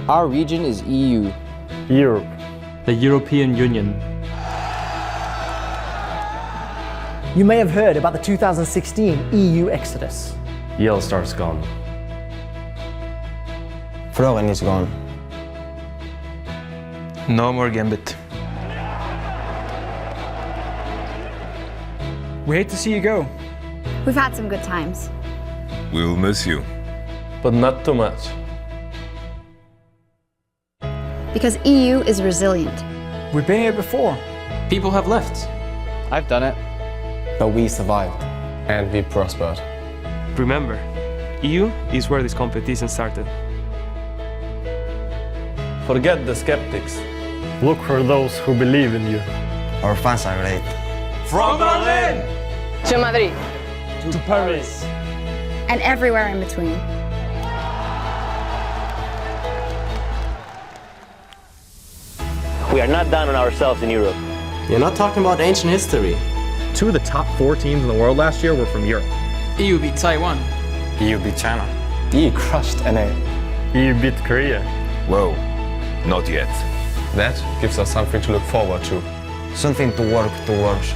Our region is EU. Europe. The European Union. You may have heard about the 2016 EU exodus. EL Star's gone. Origen is gone. No more Gambit. We hate to see you go. We've had some good times. We'll miss you. But not too much. Because EU is resilient. We've been here before. People have left. I've done it. But we survived. And we prospered. Remember, EU is where this competition started. Forget the skeptics. Look for those who believe in you. Our fans are great. From Berlin to Madrid to Paris. And everywhere in between. We are not down on ourselves in Europe. You're not talking about ancient history. 2 of the top 4 teams in the world last year were from Europe. EU beat Taiwan. EU beat China. EU crushed NA. EU beat Korea. Whoa, not yet. That gives us something to look forward to. Something to work towards.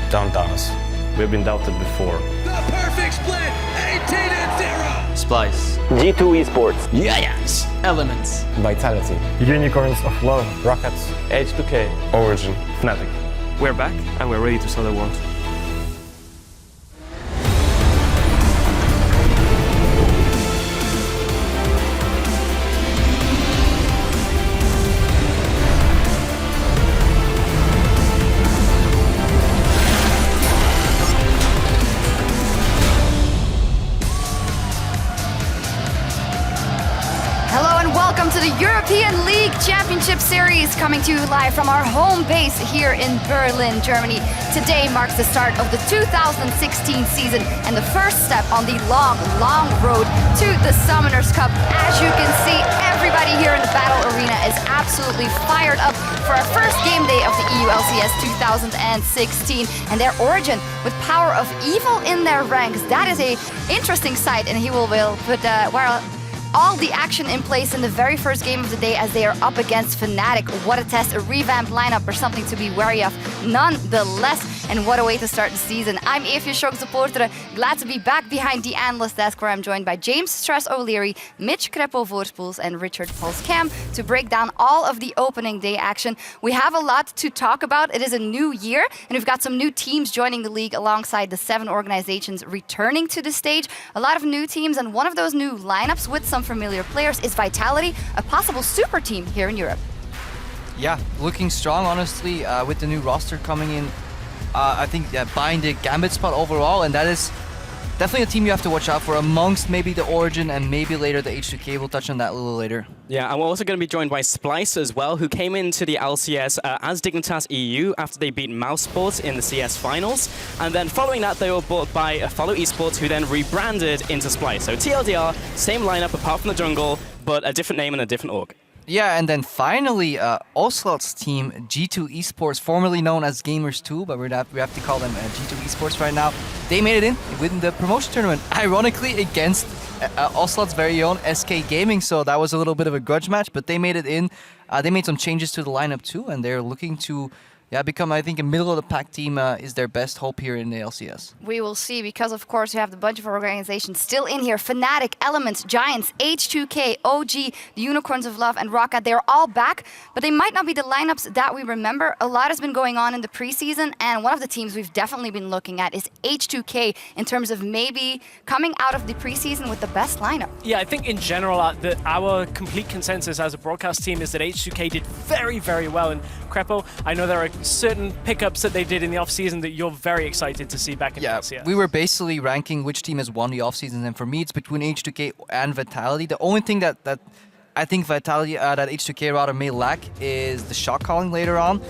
Don't doubt us. We've been doubted before. The perfect split, 18-0. Splice. G2 Esports. Yes! Elements. Vitality. Unicorns of Love. Rockets. H2K. Origin. Fnatic. We're back and we're ready to sell the world. Welcome to the European League Championship Series, coming to you live from our home base here in Berlin, Germany. Today marks the start of the 2016 season and the first step on the long, long road to the Summoners Cup. As you can see, everybody here in the battle arena is absolutely fired up for our first game day of the EU LCS 2016, and their Origen with Power of Evil in their ranks. That is a interesting sight, and he will put all the action in place in the very first game of the day as they are up against Fnatic. What a test, a revamped lineup or something to be wary of nonetheless. And what a way to start the season. I'm Evie Shock supporter, glad to be back behind the analyst desk where I'm joined by James Stress O'Leary, Mitch Kreppel-Voorspoels and Richard Polskam to break down all of the opening day action. We have a lot to talk about. It is a new year and we've got some new teams joining the league alongside the 7 organizations returning to the stage. A lot of new teams, and one of those new lineups with some familiar players is Vitality, a possible super team here in Europe. Yeah, looking strong, honestly, with the new roster coming in. I think buying the Gambit spot overall, and that is definitely a team you have to watch out for amongst maybe the Origen and maybe later the H2K. We'll touch on that a little later. Yeah, and we're also going to be joined by Splice as well, who came into the LCS as Dignitas EU after they beat Mouse Sports in the CS finals. And then following that, they were bought by Follow Esports, who then rebranded into Splice. So TLDR, same lineup apart from the jungle, but a different name and a different org. Yeah, and then finally, Ocelot's team, G2 Esports, formerly known as Gamers 2, but we have to call them G2 Esports right now. They made it in within the promotion tournament, ironically against Ocelot's very own SK Gaming, so that was a little bit of a grudge match, but they made it in. They made some changes to the lineup too, and they're looking to become, I think, a middle-of-the-pack team is their best hope here in the LCS. We will see, because of course you have the bunch of organizations still in here. Fnatic, Elements, Giants, H2K, OG, the Unicorns of Love, and Rocket. They're all back, but they might not be the lineups that we remember. A lot has been going on in the preseason, and one of the teams we've definitely been looking at is H2K in terms of maybe coming out of the preseason with the best lineup. Yeah, I think in general, our complete consensus as a broadcast team is that H2K did very, very well. And Kreppel, I know there are certain pickups that they did in the off-season that you're very excited to see back in the LCS. We were basically ranking which team has won the off-season, and for me it's between H2K and Vitality. The only thing that I think Vitality, that H2K rather may lack is the shot calling later on.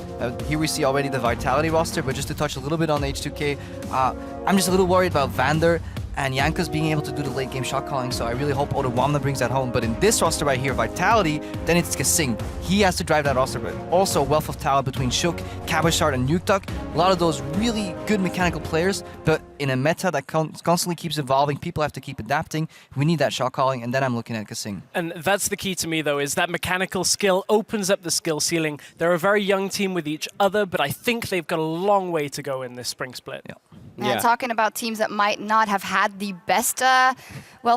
Here we see already the Vitality roster, but just to touch a little bit on H2K, I'm just a little worried about Vander. and Janka's being able to do the late game shot calling, so I really hope Odawamna brings that home. But in this roster right here, Vitality, then it's Kasing. He has to drive that roster, but also wealth of talent between Shook, Cabashard, and Nukeduck. A lot of those really good mechanical players, but in a meta that constantly keeps evolving, people have to keep adapting. We need that shot calling, and then I'm looking at Kasing. And that's the key to me, though, is that mechanical skill opens up the skill ceiling. They're a very young team with each other, but I think they've got a long way to go in this spring split. Yeah. Talking about teams that might not have had the best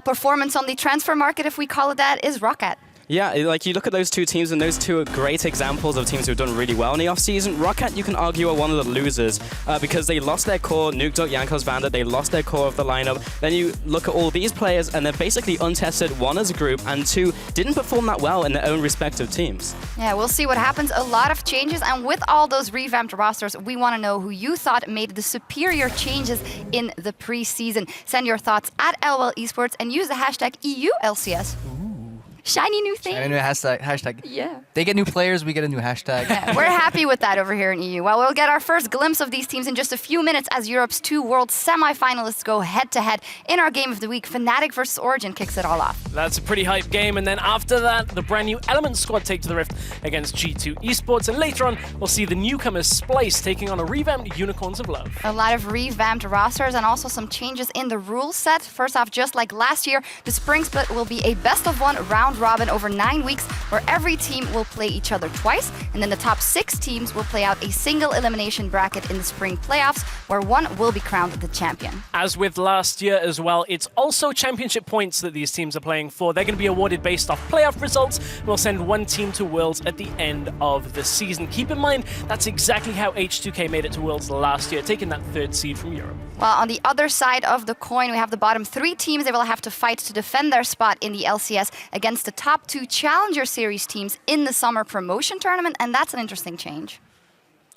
performance on the transfer market, if we call it that, is Roccat. Yeah, like you look at those two teams, and those two are great examples of teams who've done really well in the offseason. Roccat, you can argue, are one of the losers because they lost their core, Nukeduck, Jankos, Vanda, they lost their core of the lineup. Then you look at all these players, and they're basically untested, one as a group, and two didn't perform that well in their own respective teams. Yeah, we'll see what happens. A lot of changes, and with all those revamped rosters, we want to know who you thought made the superior changes in the preseason. Send your thoughts at LOL Esports and use the hashtag EU LCS. Shiny new thing. Shiny new hashtag. Yeah. They get new players, we get a new hashtag. Yeah, we're happy with that over here in EU. Well, we'll get our first glimpse of these teams in just a few minutes as Europe's 2 world semi-finalists go head-to-head. In our game of the week, Fnatic versus Origen kicks it all off. That's a pretty hype game, and then after that, the brand new Element squad take to the Rift against G2 Esports, and later on, we'll see the newcomers Splice taking on a revamped Unicorns of Love. A lot of revamped rosters and also some changes in the rule set. First off, just like last year, the Spring Split will be a best-of-1 round robin over 9 weeks, where every team will play each other twice, and then the top 6 teams will play out a single elimination bracket in the spring playoffs, where one will be crowned the champion. As with last year as well, it's also championship points that these teams are playing for. They're going to be awarded based off playoff results. We'll send one team to Worlds at the end of the season. Keep in mind, that's exactly how H2K made it to Worlds last year, taking that 3rd seed from Europe. Well, on the other side of the coin, we have the bottom 3 teams. They will have to fight to defend their spot in the LCS against the top 2 Challenger Series teams in the summer promotion tournament, and that's an interesting change.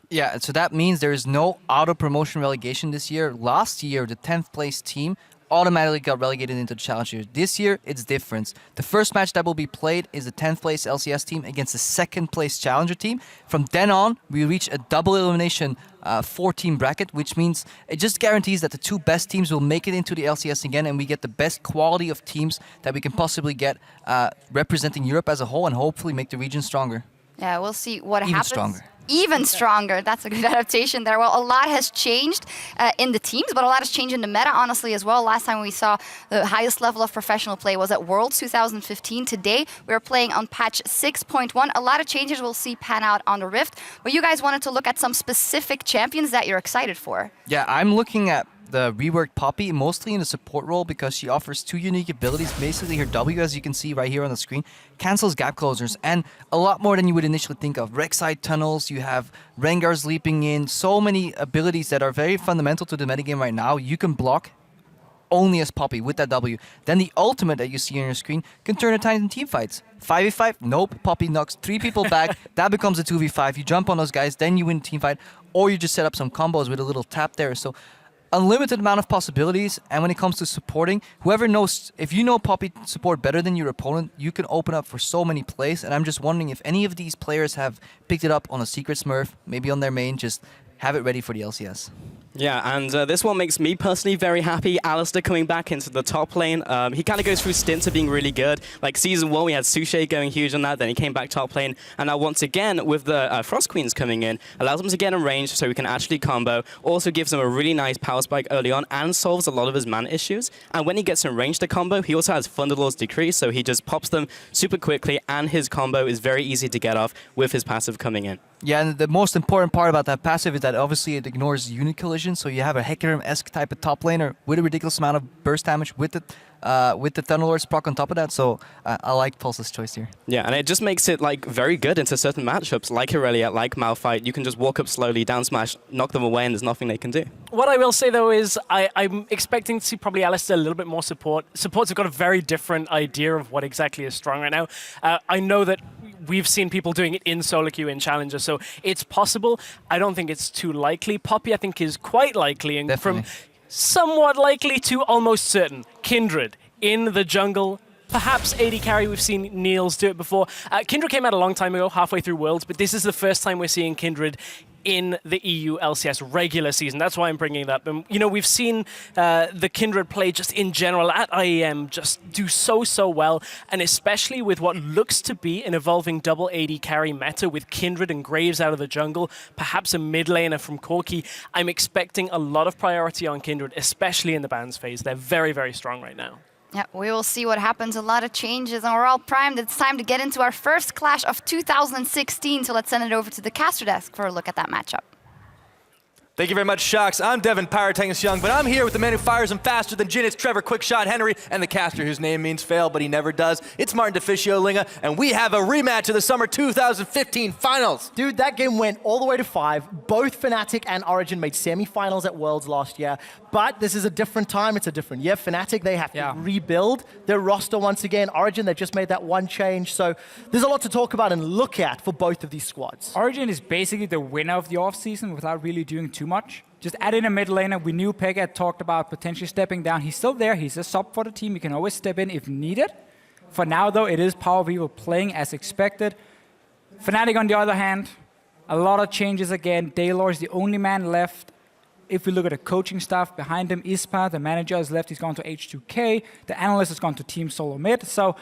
Yeah, so that means there is no auto-promotion relegation this year. Last year, the 10th place team automatically got relegated into the Challenger. This year, it's different. The first match that will be played is the 10th place LCS team against the 2nd place Challenger team. From then on, we reach a double elimination 4-team bracket, which means it just guarantees that the 2 best teams will make it into the LCS again, and we get the best quality of teams that we can possibly get representing Europe as a whole, and hopefully make the region stronger. Yeah, we'll see what Even happens. stronger. Even stronger. That's a good adaptation there. Well, a lot has changed in the teams, but a lot has changed in the meta, honestly, as well. Last time we saw the highest level of professional play was at Worlds 2015. Today, we're playing on patch 6.1. A lot of changes we'll see pan out on the Rift, but you guys wanted to look at some specific champions that you're excited for. Yeah, I'm looking at the reworked Poppy, mostly in the support role because she offers 2 unique abilities. Basically, her W, as you can see right here on the screen, cancels gap closers, and a lot more than you would initially think of. Rek'Sai tunnels, you have Rengars leaping in, so many abilities that are very fundamental to the metagame right now. You can block only as Poppy with that W. Then the ultimate that you see on your screen can turn a time in team fights. 5v5, nope, Poppy knocks 3 people back, that becomes a 2v5. You jump on those guys, then you win team fight, or you just set up some combos with a little tap there. So unlimited amount of possibilities, and when it comes to supporting, whoever knows, if you know Poppy support better than your opponent, you can open up for so many plays, and I'm just wondering if any of these players have picked it up on a secret smurf, maybe on their main, just have it ready for the LCS. Yeah, and this one makes me personally very happy. Alistair coming back into the top lane. He kind of goes through stints of being really good. Like Season 1, we had Suche going huge on that, then he came back top lane. And now once again, with the Frost Queens coming in, allows them to get in range so we can actually combo. Also gives them a really nice power spike early on and solves a lot of his mana issues. And when he gets in range to combo, he also has Thunderlord's Decree, so he just pops them super quickly, and his combo is very easy to get off with his passive coming in. Yeah, and the most important part about that passive is that obviously it ignores unit collision, so you have a Hecarim-esque type of top laner with a ridiculous amount of burst damage with the Thunderlord's proc on top of that, so I like Pulse's choice here. Yeah, and it just makes it like very good into certain matchups, like Aurelia, like Malphite. You can just walk up slowly, down smash, knock them away, and there's nothing they can do. What I will say, though, is I'm expecting to see probably Alistair a little bit more support. Supports have got a very different idea of what exactly is strong right now. I know that we've seen people doing it in solo queue in Challenger, so it's possible. I don't think it's too likely. Poppy, I think, is quite likely, and Definitely. from somewhat likely to almost certain. Kindred in the jungle. Perhaps AD carry, we've seen Niels do it before. Kindred came out a long time ago, halfway through Worlds, but this is the first time we're seeing Kindred in the EU LCS regular season. That's why I'm bringing it up. And, you know, we've seen the Kindred play just in general at IEM just do so well, and especially with what looks to be an evolving double AD carry meta with Kindred and Graves out of the jungle, perhaps a mid laner from Corki. I'm expecting a lot of priority on Kindred, especially in the bans phase. They're very strong right now. Yeah, we will see what happens. A lot of changes, and we're all primed. It's time to get into our first clash of 2016. So let's send it over to the caster desk for a look at that matchup. Thank you very much, Shocks. I'm Devin Pyrotangus Young, but I'm here with the man who fires him faster than Jin. It's Trevor Quickshot Henry, and the caster whose name means fail, but he never does. It's Martin DeFicio Linga, and we have a rematch of the Summer 2015 Finals. Dude, that game went all the way to 5. Both Fnatic and Origen made semi-finals at Worlds last year, but this is a different time. It's a different year. Fnatic, they have to rebuild their roster once again. Origen, they just made that one change, so there's a lot to talk about and look at for both of these squads. Origen is basically the winner of the offseason without really doing too much. Just add in a mid laner. We knew Peg had talked about potentially stepping down. He's still there. He's a sub for the team. He can always step in if needed. For now, though, it is Power of Evil playing as expected. Fnatic, on the other hand, a lot of changes again. Daylor is the only man left. If we look at the coaching staff behind him, Ispa, the manager, is left. He's gone to H2K. The analyst has gone to Team Solo Mid. So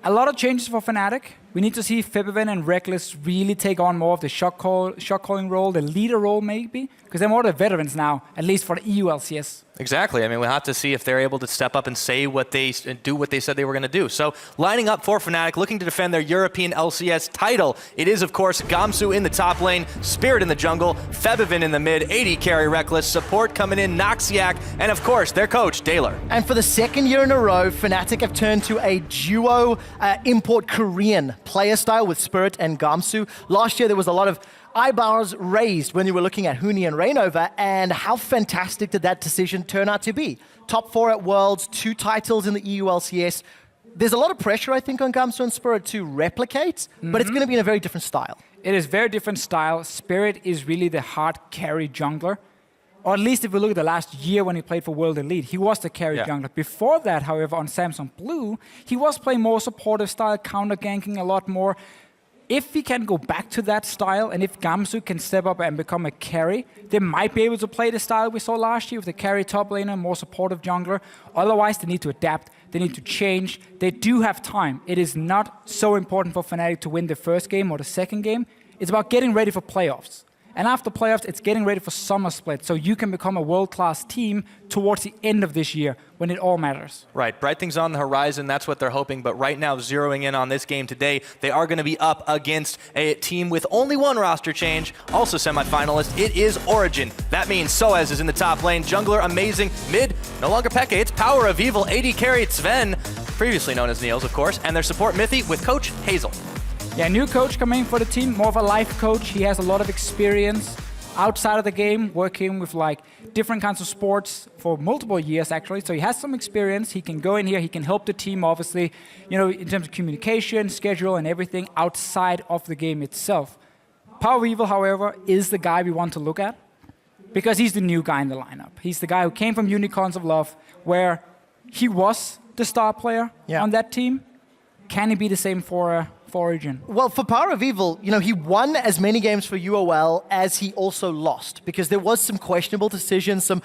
a lot of changes for Fnatic. We need to see Febiven and Reckless really take on more of the shot calling role, the leader role maybe, because they're more the veterans now, at least for the EU LCS. Exactly. I mean, we'll have to see if they're able to step up and say what they do what they said they were going to do. So, lining up for Fnatic, looking to defend their European LCS title. It is, of course, Gamsu in the top lane, Spirit in the jungle, Febiven in the mid, AD carry Reckless, support coming in, Noxiac, and of course, their coach, Daylor. And for the second year in a row, Fnatic have turned to a duo import Korean player style with Spirit and Gamsu. Last year, there was a lot of eyebrows raised when you were looking at Huni and Rainover, and how fantastic did that decision turn out to be? Top 4 at Worlds, 2 titles in the EU LCS. There's a lot of pressure, I think, on Gamsu and Spirit to replicate, but it's going to be in a very different style. It is very different style. Spirit is really the hard carry jungler. Or at least if we look at the last year when he played for World Elite, he was the carry jungler. Before that, however, on Samsung Blue, he was playing more supportive style, counter-ganking a lot more. If he can go back to that style, and if Gamsu can step up and become a carry, they might be able to play the style we saw last year with the carry top laner, more supportive jungler. Otherwise, they need to adapt. They need to change. They do have time. It is not so important for Fnatic to win the first game or the second game. It's about getting ready for playoffs. And after playoffs, it's getting ready for summer split, so you can become a world-class team towards the end of this year when it all matters. Right, bright things on the horizon, that's what they're hoping, but right now, zeroing in on this game today, they are going to be up against a team with only one roster change, also semifinalist. It is Origen. That means Soaz is in the top lane, jungler amazing, mid, no longer Peke, it's Power of Evil, AD carry Sven, previously known as Niels, of course, and their support Mithy with Coach Hazel. Yeah, new coach coming for the team, more of a life coach. He has a lot of experience outside of the game, working with like different kinds of sports for multiple years actually. So he has some experience. He can go in here, he can help the team obviously, you know, in terms of communication, schedule and everything outside of the game itself. Power of Evil, however, is the guy we want to look at because he's the new guy in the lineup. He's the guy who came from Unicorns of Love where he was the star player on that team. Can he be the same for Origen? Well, for Power of Evil, you know, he won as many games for UOL as he also lost because there was some questionable decisions, some,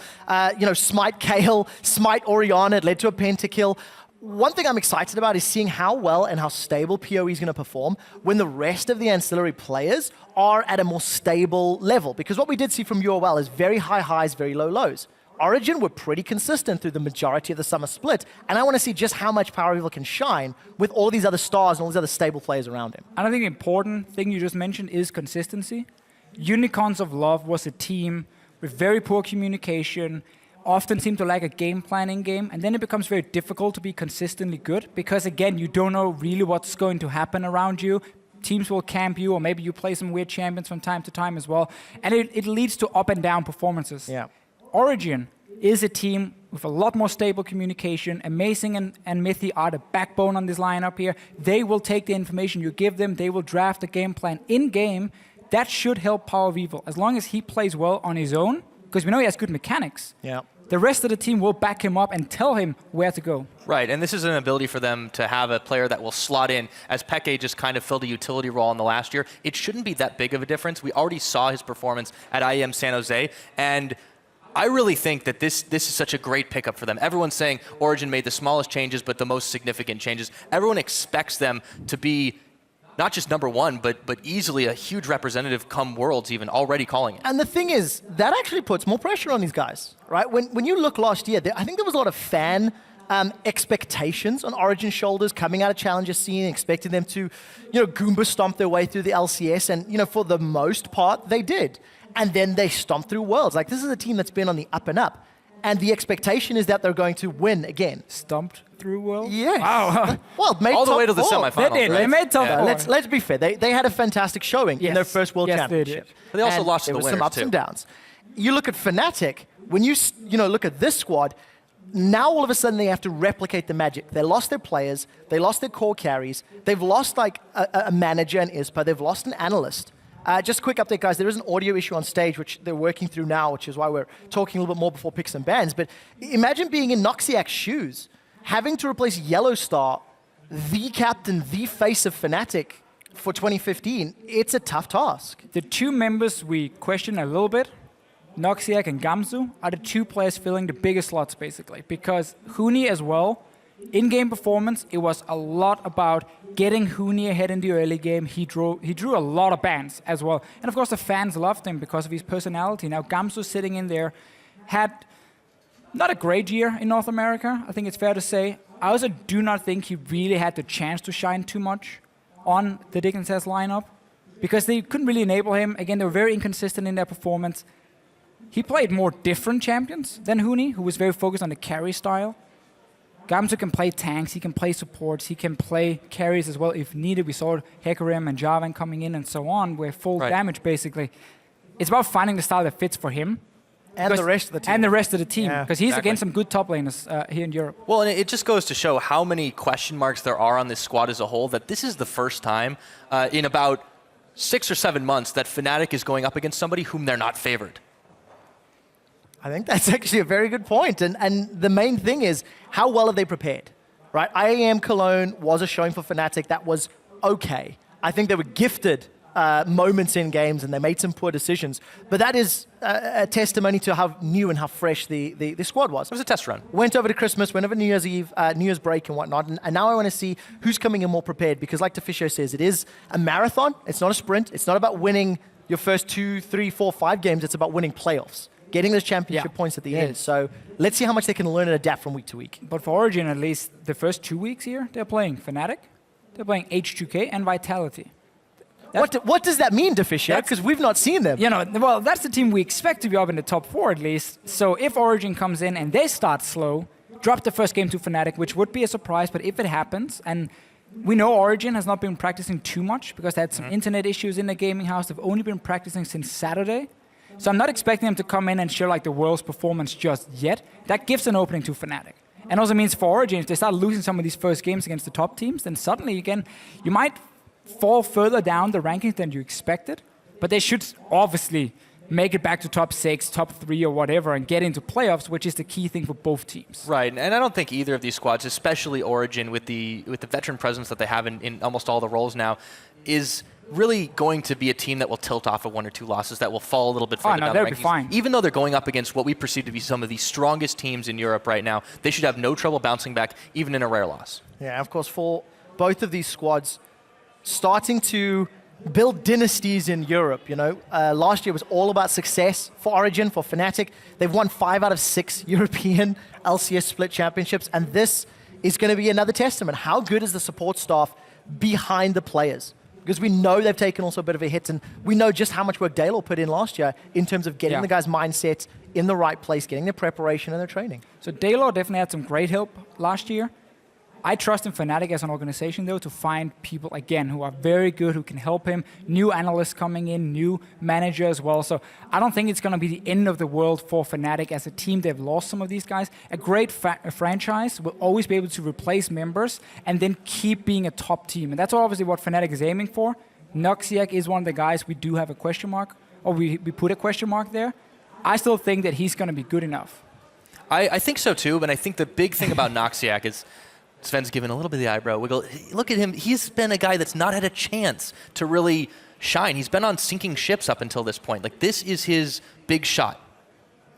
you know, Smite Kale, Smite Oriana, it led to a pentakill. One thing I'm excited about is seeing how well and how stable PoE is going to perform when the rest of the ancillary players are at a more stable level. Because what we did see from UOL is very high highs, very low lows. Origen were pretty consistent through the majority of the summer split, and I want to see just how much Power of Evil can shine with all these other stars and all these other stable players around him. And I think the important thing you just mentioned is consistency. Unicorns of Love was a team with very poor communication, often seemed to lack a game plan in game, and then it becomes very difficult to be consistently good because, again, you don't know really what's going to happen around you. Teams will camp you, or maybe you play some weird champions from time to time as well, and it leads to up and down performances. Yeah. Origen is a team with a lot more stable communication. Amazing and Mithy are the backbone on this lineup here. They will take the information you give them. They will draft a game plan in-game. That should help Power of Evil. As long as he plays well on his own, because we know he has good mechanics. Yeah. the rest of the team will back him up and tell him where to go. Right, and this is an ability for them to have a player that will slot in, as Peke just kind of filled a utility role in the last year. It shouldn't be that big of a difference. We already saw his performance at IEM San Jose, and I really think that this is such a great pickup for them. Everyone's saying Origen made the smallest changes, but the most significant changes. Everyone expects them to be not just number one, but easily a huge representative come Worlds even, already calling it. And the thing is, that actually puts more pressure on these guys, right? When you look last year, I think there was a lot of fan expectations on Origen's shoulders coming out of Challenger scene, expecting them to, Goomba stomp their way through the LCS, and, for the most part, they did. And then they stomped through Worlds. Like, this is a team that's been on the up and up. And the expectation is that they're going to win again. Stomped through Worlds? Yeah. Wow. Well, made all the way to the four. semifinals. They did. Right? They made top four. Let's be fair. They had a fantastic showing in their first World Championship. But they also and lost to there the was some winners, ups too. and downs. You look at Fnatic. When you look at this squad, now all of a sudden they have to replicate the magic. They lost their players. They lost their core carries. They've lost like a manager in ISPA. They've lost an analyst. Just a quick update, guys. There is an audio issue on stage, which they're working through now, which is why we're talking a little bit more before picks and bans. But imagine being in Noxiac's shoes, having to replace Yellowstar, the captain, the face of Fnatic for 2015. It's a tough task. The two members we question a little bit, Noxiac and Gamzu, are the two players filling the biggest slots, basically. Because Huni as well, in-game performance, it was a lot about getting Huni ahead in the early game. He drew a lot of bans as well. And of course, the fans loved him because of his personality. Now, Gamzu sitting in there had not a great year in North America, I think it's fair to say. I also do not think he really had the chance to shine too much on the Dignitas lineup because they couldn't really enable him. Again, they were very inconsistent in their performance. He played more different champions than Huni, who was very focused on the carry style. Gamzu can play tanks, he can play supports, he can play carries as well if needed. We saw Hecarim and Javan coming in and so on, where full damage basically. It's about finding the style that fits for him. And the rest of the team. And the rest of the team, because he's against some good top laners here in Europe. Well, and it just goes to show how many question marks there are on this squad as a whole, that this is the first time in about 6 or 7 months that Fnatic is going up against somebody whom they're not favored. I think that's actually a very good point. And the main thing is, how well are they prepared? Right? IAM Cologne was a showing for Fnatic that was okay. I think they were gifted moments in games and they made some poor decisions. But that is a testimony to how new and how fresh the squad was. It was a test run. Went over to Christmas, went over New Year's Eve, New Year's break and whatnot. And now I want to see who's coming in more prepared because like Tefisho says, it is a marathon. It's not a sprint. It's not about winning your first 2, 3, 4, 5 games. It's about winning playoffs. Getting those championship points at the end. So let's see how much they can learn and adapt from week to week. But for Origen, at least, the first 2 weeks here, they're playing Fnatic, they're playing H2K and Vitality. What does that mean, Tefisho? Because we've not seen them. Well, that's the team we expect to be up in the top 4 at least. So if Origen comes in and they start slow, drop the first game to Fnatic, which would be a surprise, but if it happens, and we know Origen has not been practicing too much because they had some internet issues in the gaming house. They've only been practicing since Saturday. So I'm not expecting them to come in and show like the world's performance just yet. That gives an opening to Fnatic. And also means for Origen, if they start losing some of these first games against the top teams, then suddenly, again, you might fall further down the rankings than you expected. But they should obviously make it back to top 6, top 3 or whatever and get into playoffs, which is the key thing for both teams. Right, and I don't think either of these squads, especially Origen with the veteran presence that they have in almost all the roles now, is really going to be a team that will tilt off of 1 or 2 losses, that will fall a little bit further down the rankings. Be fine. Even though they're going up against what we perceive to be some of the strongest teams in Europe right now, they should have no trouble bouncing back, even in a rare loss. Yeah, of course, for both of these squads, starting to build dynasties in Europe, last year was all about success for Origen, for Fnatic. They've won 5 out of 6 European LCS split championships, and this is going to be another testament. How good is the support staff behind the players? Because we know they've taken also a bit of a hit, and we know just how much work Dale put in last year in terms of getting the guys' mindset in the right place, getting their preparation and their training. So Dale definitely had some great help last year. I trust in Fnatic as an organization, though, to find people, again, who are very good, who can help him. New analysts coming in, new manager as well. So I don't think it's going to be the end of the world for Fnatic as a team. They've lost some of these guys. A great franchise will always be able to replace members and then keep being a top team. And that's obviously what Fnatic is aiming for. Noxiac is one of the guys we do have a question mark, or we put a question mark there. I still think that he's going to be good enough. I think so too, but I think the big thing about Noxiac is Sven's given a little bit of the eyebrow wiggle. Look at him. He's been a guy that's not had a chance to really shine. He's been on sinking ships up until this point. Like, this is his big shot.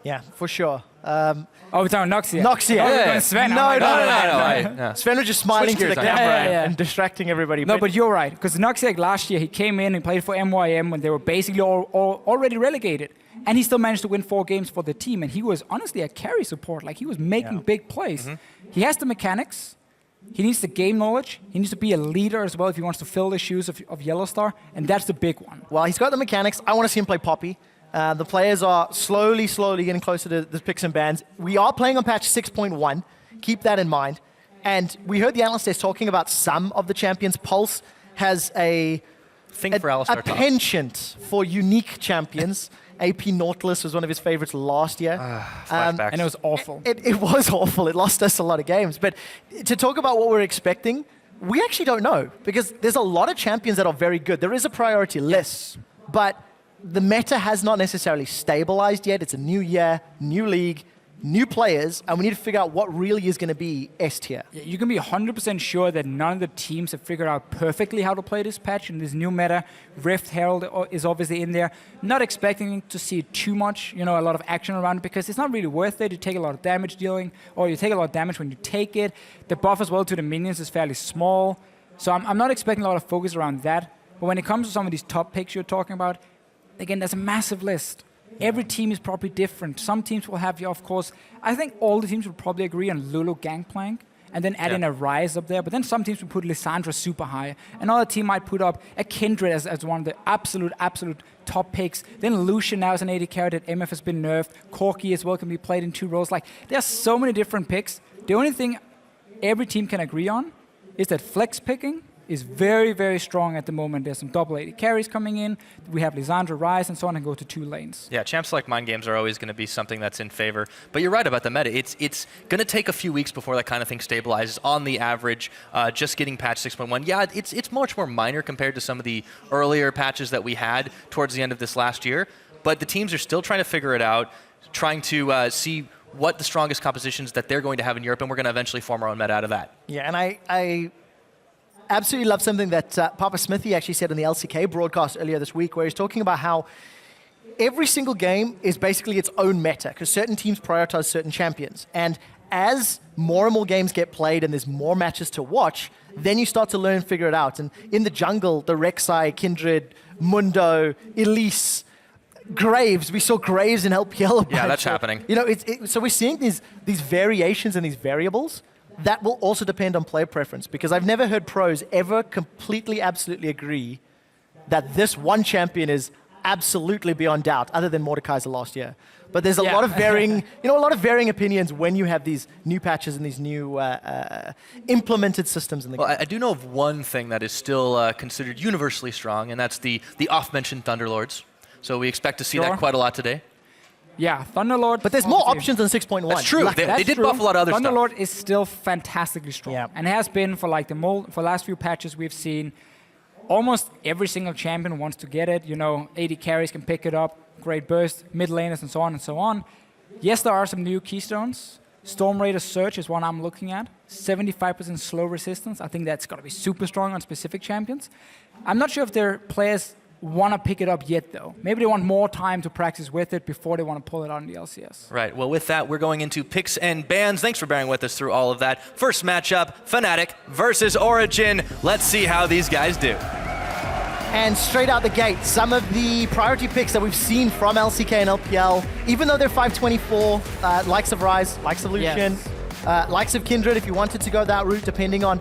Yeah, for sure. We're talking Noxiac. Noxiac. Yeah. Sven. No. Sven was just smiling to the camera and distracting everybody. No, but you're right. Because Noxiac last year, he came in and played for MYM when they were basically already relegated. And he still managed to win 4 games for the team. And he was honestly a carry support. Like, he was making big plays. He has the mechanics. He needs the game knowledge. He needs to be a leader as well if he wants to fill the shoes of Yellowstar. And that's the big one. Well, he's got the mechanics. I want to see him play Poppy. The players are slowly getting closer to the picks and bans. We are playing on patch 6.1. Keep that in mind. And we heard the analyst is talking about some of the champions. Pulse has a penchant for unique champions. AP Nautilus was one of his favorites last year. And it was awful. It was awful. It lost us a lot of games. But to talk about what we're expecting, we actually don't know. Because there's a lot of champions that are very good. There is a priority list. But the meta has not necessarily stabilized yet. It's a new year, new league, new players, and we need to figure out what really is going to be S tier. You can be 100% sure that none of the teams have figured out perfectly how to play this patch in this new meta. Rift Herald is obviously in there. Not expecting to see too much, a lot of action around it, because it's not really worth it. You take a lot of damage dealing, or you take a lot of damage when you take it. The buff as well to the minions is fairly small. So I'm not expecting a lot of focus around that. But when it comes to some of these top picks you're talking about, again, there's a massive list. Every team is probably different. Some teams will have, of course, I think all the teams would probably agree on Lulu Gangplank and then add in a Rise up there. But then some teams would put Lissandra super high. Another team might put up a Kindred as one of the absolute top picks. Then Lucian now is an AD carry that MF has been nerfed. Corki as well can be played in 2 roles. Like, there's so many different picks. The only thing every team can agree on is that flex picking is very, very strong at the moment. There's some double AD carries coming in. We have Lissandra, Rise, and so on, and go to 2 lanes. Yeah, champs like mind games are always going to be something that's in favor. But you're right about the meta. It's going to take a few weeks before that kind of thing stabilizes on the average. Just getting patch 6.1. Yeah, it's much more minor compared to some of the earlier patches that we had towards the end of this last year. But the teams are still trying to figure it out, trying to see what the strongest compositions that they're going to have in Europe, and we're going to eventually form our own meta out of that. Yeah, and I absolutely love something that Papa Smithy actually said in the LCK broadcast earlier this week, where he's talking about how every single game is basically its own meta, because certain teams prioritize certain champions. And as more and more games get played and there's more matches to watch, then you start to learn and figure it out. And in the jungle, the Rek'Sai, Kindred, Mundo, Elise, Graves. We saw Graves in LPL. Yeah, that's happening. So we're seeing these variations and these variables. That will also depend on player preference, because I've never heard pros ever completely, absolutely agree that this one champion is absolutely beyond doubt, other than Mordekaiser last year. But there's a lot of varying, opinions when you have these new patches and these new implemented systems in the game. Well, I do know of one thing that is still considered universally strong, and that's the oft-mentioned Thunderlords. So we expect to see that quite a lot today. Yeah, Thunderlord. But there's more options than 6.1. That's true. They did buff a lot of other stuff. Thunderlord is still fantastically strong. And has been for like for last few patches we've seen. Almost every single champion wants to get it. AD carries can pick it up. Great burst, mid laners, and so on and so on. Yes, there are some new keystones. Storm Raider Surge is one I'm looking at. 75% slow resistance. I think that's got to be super strong on specific champions. I'm not sure if their players want to pick it up yet, though. Maybe they want more time to practice with it before they want to pull it out in the LCS. Right. Well, with that, we're going into picks and bans. Thanks for bearing with us through all of that. First matchup, Fnatic versus Origen. Let's see how these guys do. And straight out the gate, some of the priority picks that we've seen from LCK and LPL, even though they're 524, likes of Rise, likes of Lucian, likes of Kindred, if you wanted to go that route, depending on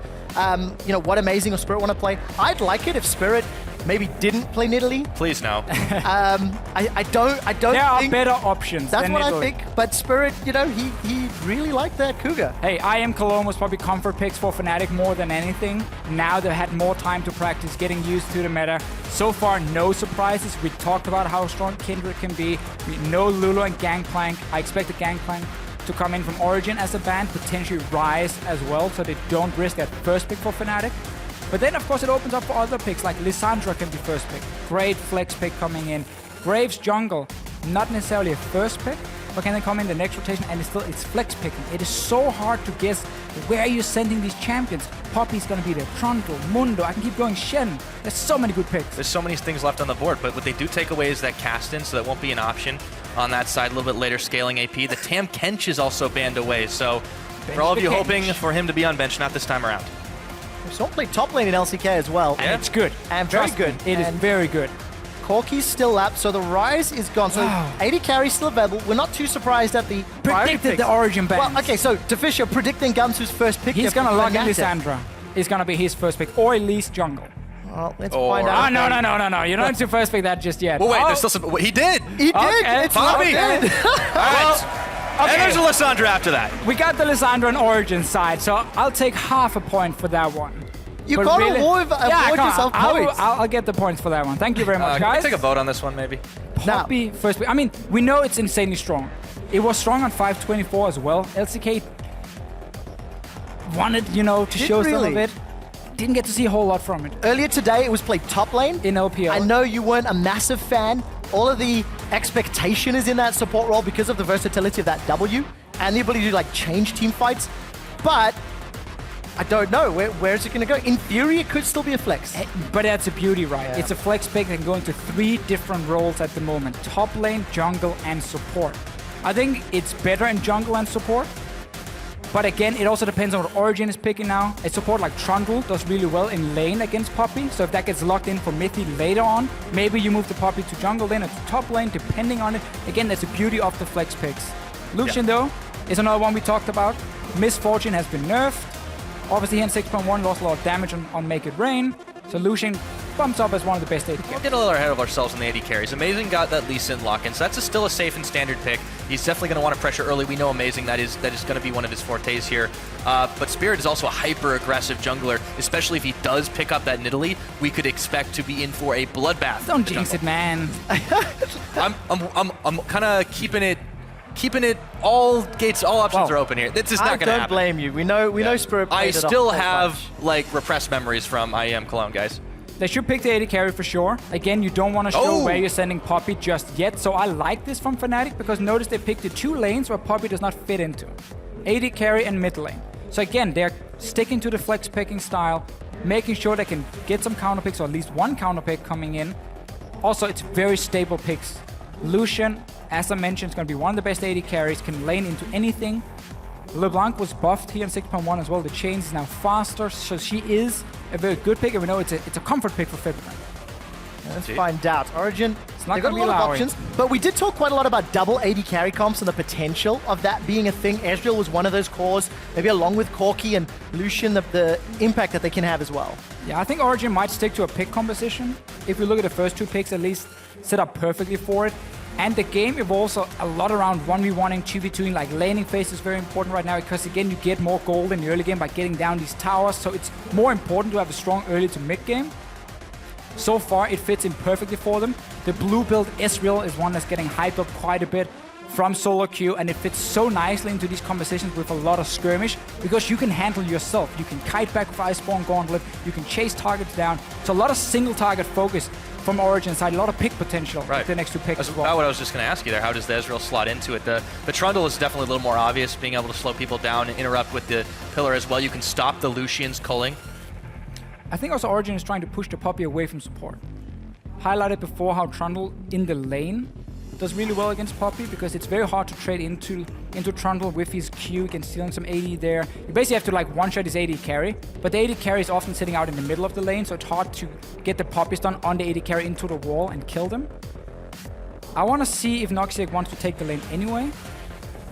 what Amazing or Spirit want to play. I'd like it if Spirit maybe didn't play Nidalee. Please no. I don't there are think better options. That's than what Nidalee. I think. But Spirit, he really liked that Cougar. Hey, I Am Cologne was probably comfort picks for Fnatic more than anything. Now they've had more time to practice, getting used to the meta. So far, no surprises. We talked about how strong Kindred can be. We know Lulu and Gangplank. I expect the Gangplank to come in from Origen as a ban, potentially Rise as well, so they don't risk that first pick for Fnatic. But then, of course, it opens up for other picks, like Lissandra can be first pick. Great flex pick coming in. Graves Jungle, not necessarily a first pick, but can they come in the next rotation? And it's flex picking. It is so hard to guess where you're sending these champions. Poppy's gonna be there, Trundle, Mundo, I can keep going, Shen. There's so many good picks. There's so many things left on the board, but what they do take away is that cast in, so that won't be an option on that side. A little bit later scaling AP. The Tam Kench is also banned away, so for all of you hoping for him to be on bench, not this time around. Someone played top lane in LCK as well. And it's good. And very good. It is very good. Corki's still up, so the Rise is gone. So 80 carry still available. We're not too surprised at the Predicted the Origen ban. Well, okay, so Defisher predicting Gamsu's first pick. He's gonna lock in Lissandra. It's gonna be his first pick, or at least jungle. Well, let's find out. Oh, no. You don't need to first pick that just yet. Well, wait, there's still some... He did! He did! Okay. It's Bobby! All right. And there's a Lissandra after that. We got the Lissandra and Origen side, so I'll take half a point for that one. You can't avoid yourself points. I'll get the points for that one. Thank you very much, Can guys. we take a vote on this one, maybe? Poppy first pick. I mean, we know it's insanely strong. It was strong on 524 as well. LCK wanted, to show some of it. Didn't get to see a whole lot from it. Earlier today, it was played top lane. In LPL. I know you weren't a massive fan. All of the expectation is in that support role because of the versatility of that W and the ability to change team fights. But I don't know. Where is it going to go? In theory, it could still be a flex. But that's a beauty, right? Yeah. It's a flex pick that can go into 3 different roles at the moment. Top lane, jungle, and support. I think it's better in jungle and support. But again, it also depends on what Origen is picking now. A support like Trundle does really well in lane against Poppy. So if that gets locked in for Mithy later on, maybe you move the Poppy to jungle lane or to top lane, depending on it. Again, that's the beauty of the flex picks. Lucian, though, is another one we talked about. Misfortune has been nerfed. Obviously, he in 6.1 lost a lot of damage on Make It Rain. So Lucian bumps up as one of the best AD carries. We'll get a little ahead of ourselves in the AD carries. Amazing got that Lee Sin lock-in, so that's still a safe and standard pick. He's definitely going to want to pressure early. We know Amazing that is going to be one of his fortes here. But Spirit is also a hyper-aggressive jungler, especially if he does pick up that Nidalee. We could expect to be in for a bloodbath. Don't jinx it, man. I'm kind of keeping it all gates, all options are open here. This is not going to happen. I don't blame you. We know Spirit played I it still a whole have bunch. repressed memories from IEM Cologne, guys. They should pick the AD carry for sure. Again, you don't want to show where you're sending Poppy just yet. So I like this from Fnatic because notice they picked the 2 lanes where Poppy does not fit into. AD carry and mid lane. So again, they're sticking to the flex picking style, making sure they can get some counter picks or at least one counter pick coming in. Also, it's very stable picks. Lucian, as I mentioned, is going to be one of the best AD carries, can lane into anything. LeBlanc was buffed here in 6.1 as well. The chains is now faster, so she is a very good pick, and we know it's a comfort pick for February. Let's find out. Origen, not they've got a lot of options, but we did talk quite a lot about double AD carry comps and the potential of that being a thing. Ezreal was one of those cores, maybe along with Corki and Lucian, the impact that they can have as well. Yeah, I think Origen might stick to a pick composition. If we look at the first 2 picks, at least set up perfectly for it. And the game evolves a lot around 1v1ing, 2v2ing, like laning phase is very important right now because again, you get more gold in the early game by getting down these towers, so it's more important to have a strong early to mid game. So far, it fits in perfectly for them. The blue build Ezreal is one that's getting hyped up quite a bit from solo queue, and it fits so nicely into these conversations with a lot of skirmish because you can handle yourself. You can kite back with Iceborne Gauntlet, you can chase targets down. So a lot of single target focus from Origen side, a lot of pick potential with the next 2 picks as well. That's what I was just going to ask you there. How does the Ezreal slot into it? The Trundle is definitely a little more obvious, being able to slow people down and interrupt with the pillar as well. You can stop the Lucian's culling. I think also Origen is trying to push the Poppy away from support. Highlighted before how Trundle in the lane does really well against Poppy because it's very hard to trade into Trundle with his Q. You can steal some AD there. You basically have to one-shot his AD carry, but the AD carry is often sitting out in the middle of the lane, so it's hard to get the Poppy stun on the AD carry into the wall and kill them. I want to see if Noxic wants to take the lane anyway,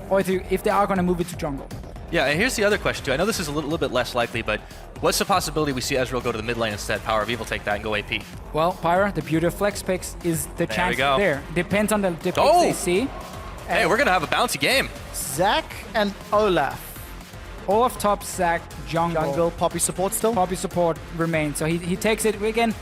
or if they are going to move it to jungle. Yeah, and here's the other question too. I know this is a little bit less likely, but what's the possibility we see Ezreal go to the mid lane instead? Power of Evil take that and go AP. Well, Pyra, the beauty of flex picks is the chance there. Depends on the picks they see. Hey, we're going to have a bouncy game. Zach and Olaf. Olaf top, Zach, jungle. Poppy support still? Poppy support remains. So he takes it again.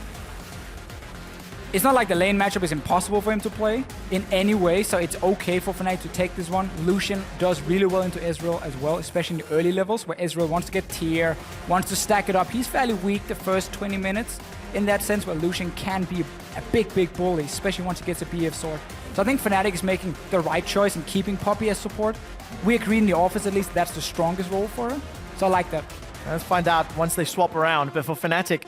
It's not like the lane matchup is impossible for him to play in any way, so it's okay for Fnatic to take this one. Lucian does really well into Ezreal as well, especially in the early levels where Ezreal wants to get tier, wants to stack it up. He's fairly weak the first 20 minutes in that sense, where Lucian can be a big bully, especially once he gets a BF sword. So I think Fnatic is making the right choice in keeping Poppy as support. We agree in the office at least that's the strongest role for her. So I like that. Let's find out once they swap around. But for Fnatic,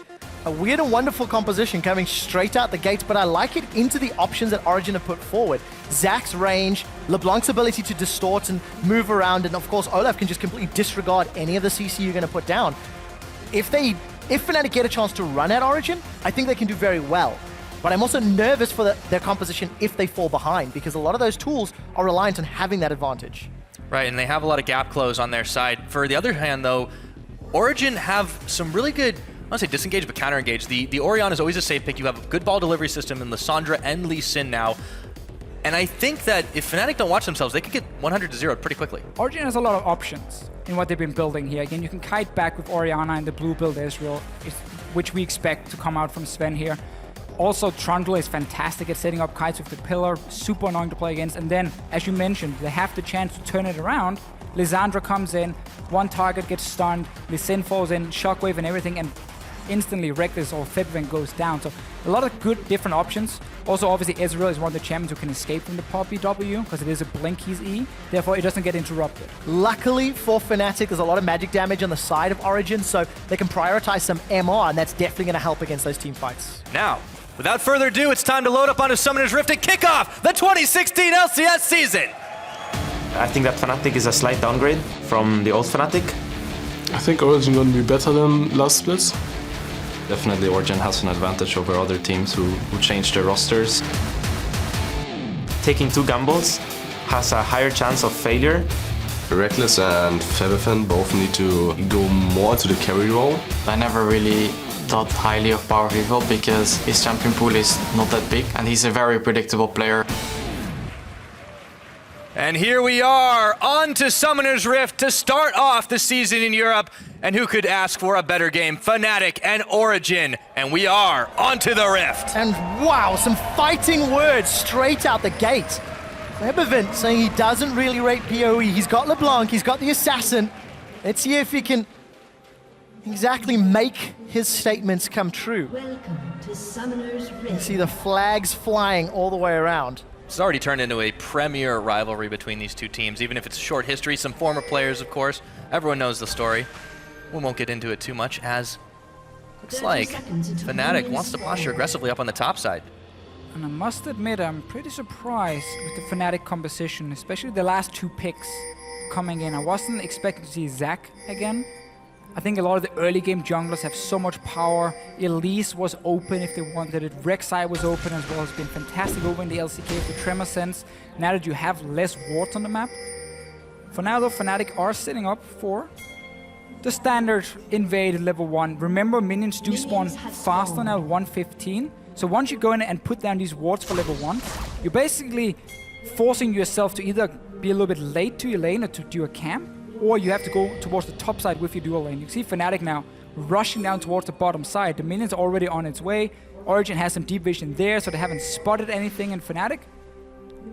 a weird and wonderful composition coming straight out the gates, but I like it into the options that Origen have put forward. Zach's range, LeBlanc's ability to distort and move around, and of course Olaf can just completely disregard any of the CC you're going to put down. If Fnatic get a chance to run at Origen, I think they can do very well. But I'm also nervous for their composition if they fall behind, because a lot of those tools are reliant on having that advantage. Right, and they have a lot of gap close on their side. For the other hand, though, Origen have some really good, I don't say disengage, but counter-engage. The Orion is always a safe pick. You have a good ball delivery system in Lissandra and Lee Sin now. And I think that if Fnatic don't watch themselves, they could get 100-0 pretty quickly. Origen has a lot of options in what they've been building here. Again, you can kite back with Orianna and the blue build Ezreal, which we expect to come out from Sven here. Also, Trundle is fantastic at setting up kites with the pillar, super annoying to play against. And then, as you mentioned, they have the chance to turn it around. Lissandra comes in, one target gets stunned, Lee Sin falls in, Shockwave and everything, and instantly Reckless or Febvin goes down. So a lot of good different options. Also, obviously, Ezreal is one of the champions who can escape from the Poppy W, because it is a Blinky's E, therefore it doesn't get interrupted. Luckily for Fnatic, there's a lot of magic damage on the side of Origen, so they can prioritize some MR, and that's definitely going to help against those team fights. Now, without further ado, it's time to load up onto Summoner's Rift and kick off the 2016 LCS season. I think that Fnatic is a slight downgrade from the old Fnatic. I think Origen going to be better than last splits. Definitely Origen has an advantage over other teams who changed their rosters. Taking two gambles has a higher chance of failure. Reckless and Febvin both need to go more to the carry role. I never really thought highly of Power Vivo because his champion pool is not that big and he's a very predictable player. And here we are, on to Summoner's Rift to start off the season in Europe. And who could ask for a better game? Fnatic and Origen. And we are on to the Rift. And wow, some fighting words straight out the gate. Febvin saying he doesn't really rate PoE. He's got LeBlanc, he's got the Assassin. Let's see if he can exactly make his statements come true. Welcome to Summoner's Rift. You can see the flags flying all the way around. It's already turned into a premier rivalry between these two teams, even if it's a short history. Some former players, of course. Everyone knows the story. We won't get into it too much, as looks like Fnatic wants to posture aggressively up on the top side. And I must admit, I'm pretty surprised with the Fnatic composition, especially the last two picks coming in. I wasn't expecting to see Zac again. I think a lot of the early game junglers have so much power. Elise was open if they wanted it. Rek'Sai was open as well. It's been fantastic over in the LCK with the Tremor Sense. Now that you have less wards on the map. For now though, Fnatic are setting up for the standard invade level 1. Remember, minions do spawn faster now at 115. So once you go in and put down these wards for level 1, you're basically forcing yourself to either be a little bit late to your lane or to do a camp, or you have to go towards the top side with your dual lane. You see Fnatic now rushing down towards the bottom side. The minion's already on its way. Origen has some deep vision there, so they haven't spotted anything, and Fnatic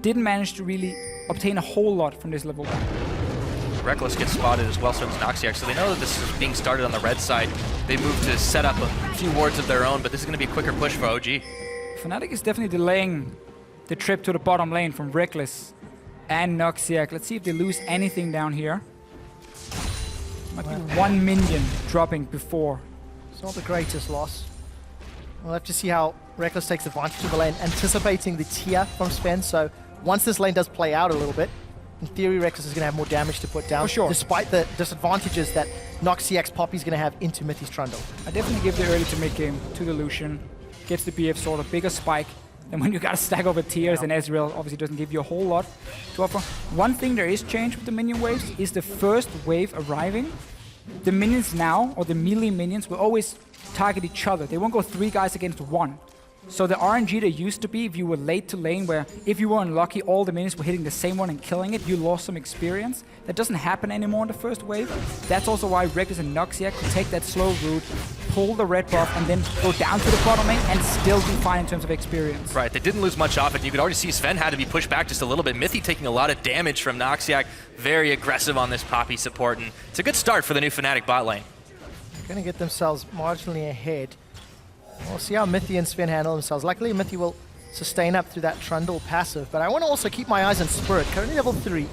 didn't manage to really obtain a whole lot from this level 1. Reckless gets spotted as well, so does Noxiac, so they know that this is being started on the red side. They move to set up a few wards of their own, but this is going to be a quicker push for OG. Fnatic is definitely delaying the trip to the bottom lane from Reckless and Noxiac. Let's see if they lose anything down here. Might be 1 minion dropping before. It's not the greatest loss. We'll have to see how Reckless takes advantage of the lane, anticipating the tier from Sven. So once this lane does play out a little bit, in theory, Reckless is going to have more damage to put down, for sure, despite the disadvantages that Noxiac's Poppy is going to have into Mithy's Trundle. I definitely give the early to mid game to the Lucian. Gets the BF sword, a bigger spike. And when you got to stack over tiers, and Ezreal obviously doesn't give you a whole lot to offer. One thing there is changed with the minion waves is the first wave arriving. The minions now, or the melee minions, will always target each other. They won't go 3 guys against 1. So the RNG there used to be, if you were late to lane, where if you were unlucky, all the minions were hitting the same one and killing it, you lost some experience. That doesn't happen anymore in the first wave. That's also why Reckless and Noxiac could take that slow route, pull the red buff, and then go down to the bottom lane and still do fine in terms of experience. Right, they didn't lose much off it. You could already see Sven had to be pushed back just a little bit. Mithy taking a lot of damage from Noxiac. Very aggressive on this Poppy support, and it's a good start for the new Fnatic bot lane. Going to get themselves marginally ahead. We'll see how Mithy and Sven handle themselves. Luckily, Mithy will sustain up through that Trundle passive. But I want to also keep my eyes on Spirit, currently level 3,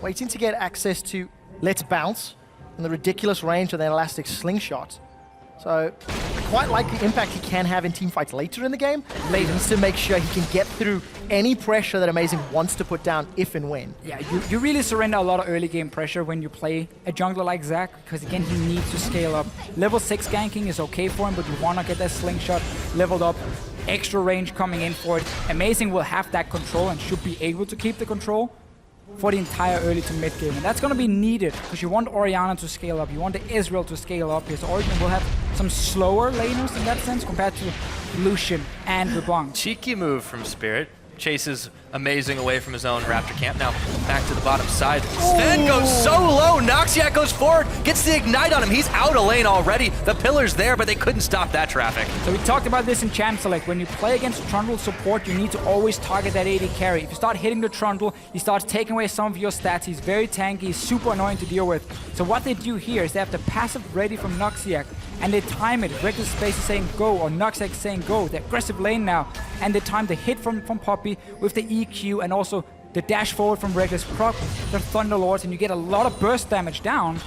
waiting to get access to Let's Bounce and the ridiculous range of that Elastic Slingshot. So I quite like the impact he can have in teamfights later in the game. He needs to make sure he can get through any pressure that Amazing wants to put down if and when. Yeah, you really surrender a lot of early game pressure when you play a jungler like Zac, because again, he needs to scale up. Level 6 ganking is okay for him, but you want to get that slingshot leveled up. Extra range coming in for it. Amazing will have that control and should be able to keep the control for the entire early to mid game. And that's going to be needed because you want Orianna to scale up. You want the Israel to scale up. Because Origen will have some slower laners in that sense compared to Lucian and LeBlanc. Cheeky move from Spirit. Chases Amazing away from his own Raptor camp. Now back to the bottom side. Sven goes so low. Noxiac goes forward, gets the ignite on him. He's out of lane already. The pillar's there, but they couldn't stop that traffic. So we talked about this in Champ Select. When you play against Trundle support, you need to always target that AD carry. If you start hitting the Trundle, he starts taking away some of your stats. He's very tanky, he's super annoying to deal with. So what they do here is they have the passive ready from Noxiac, and they time it. Reckless Space is saying go, or Noxiac is saying go. The aggressive lane now, and they time the hit from Poppy with the EQ, and also the dash forward from Reckless, proc the Thunderlords, and you get a lot of burst damage down.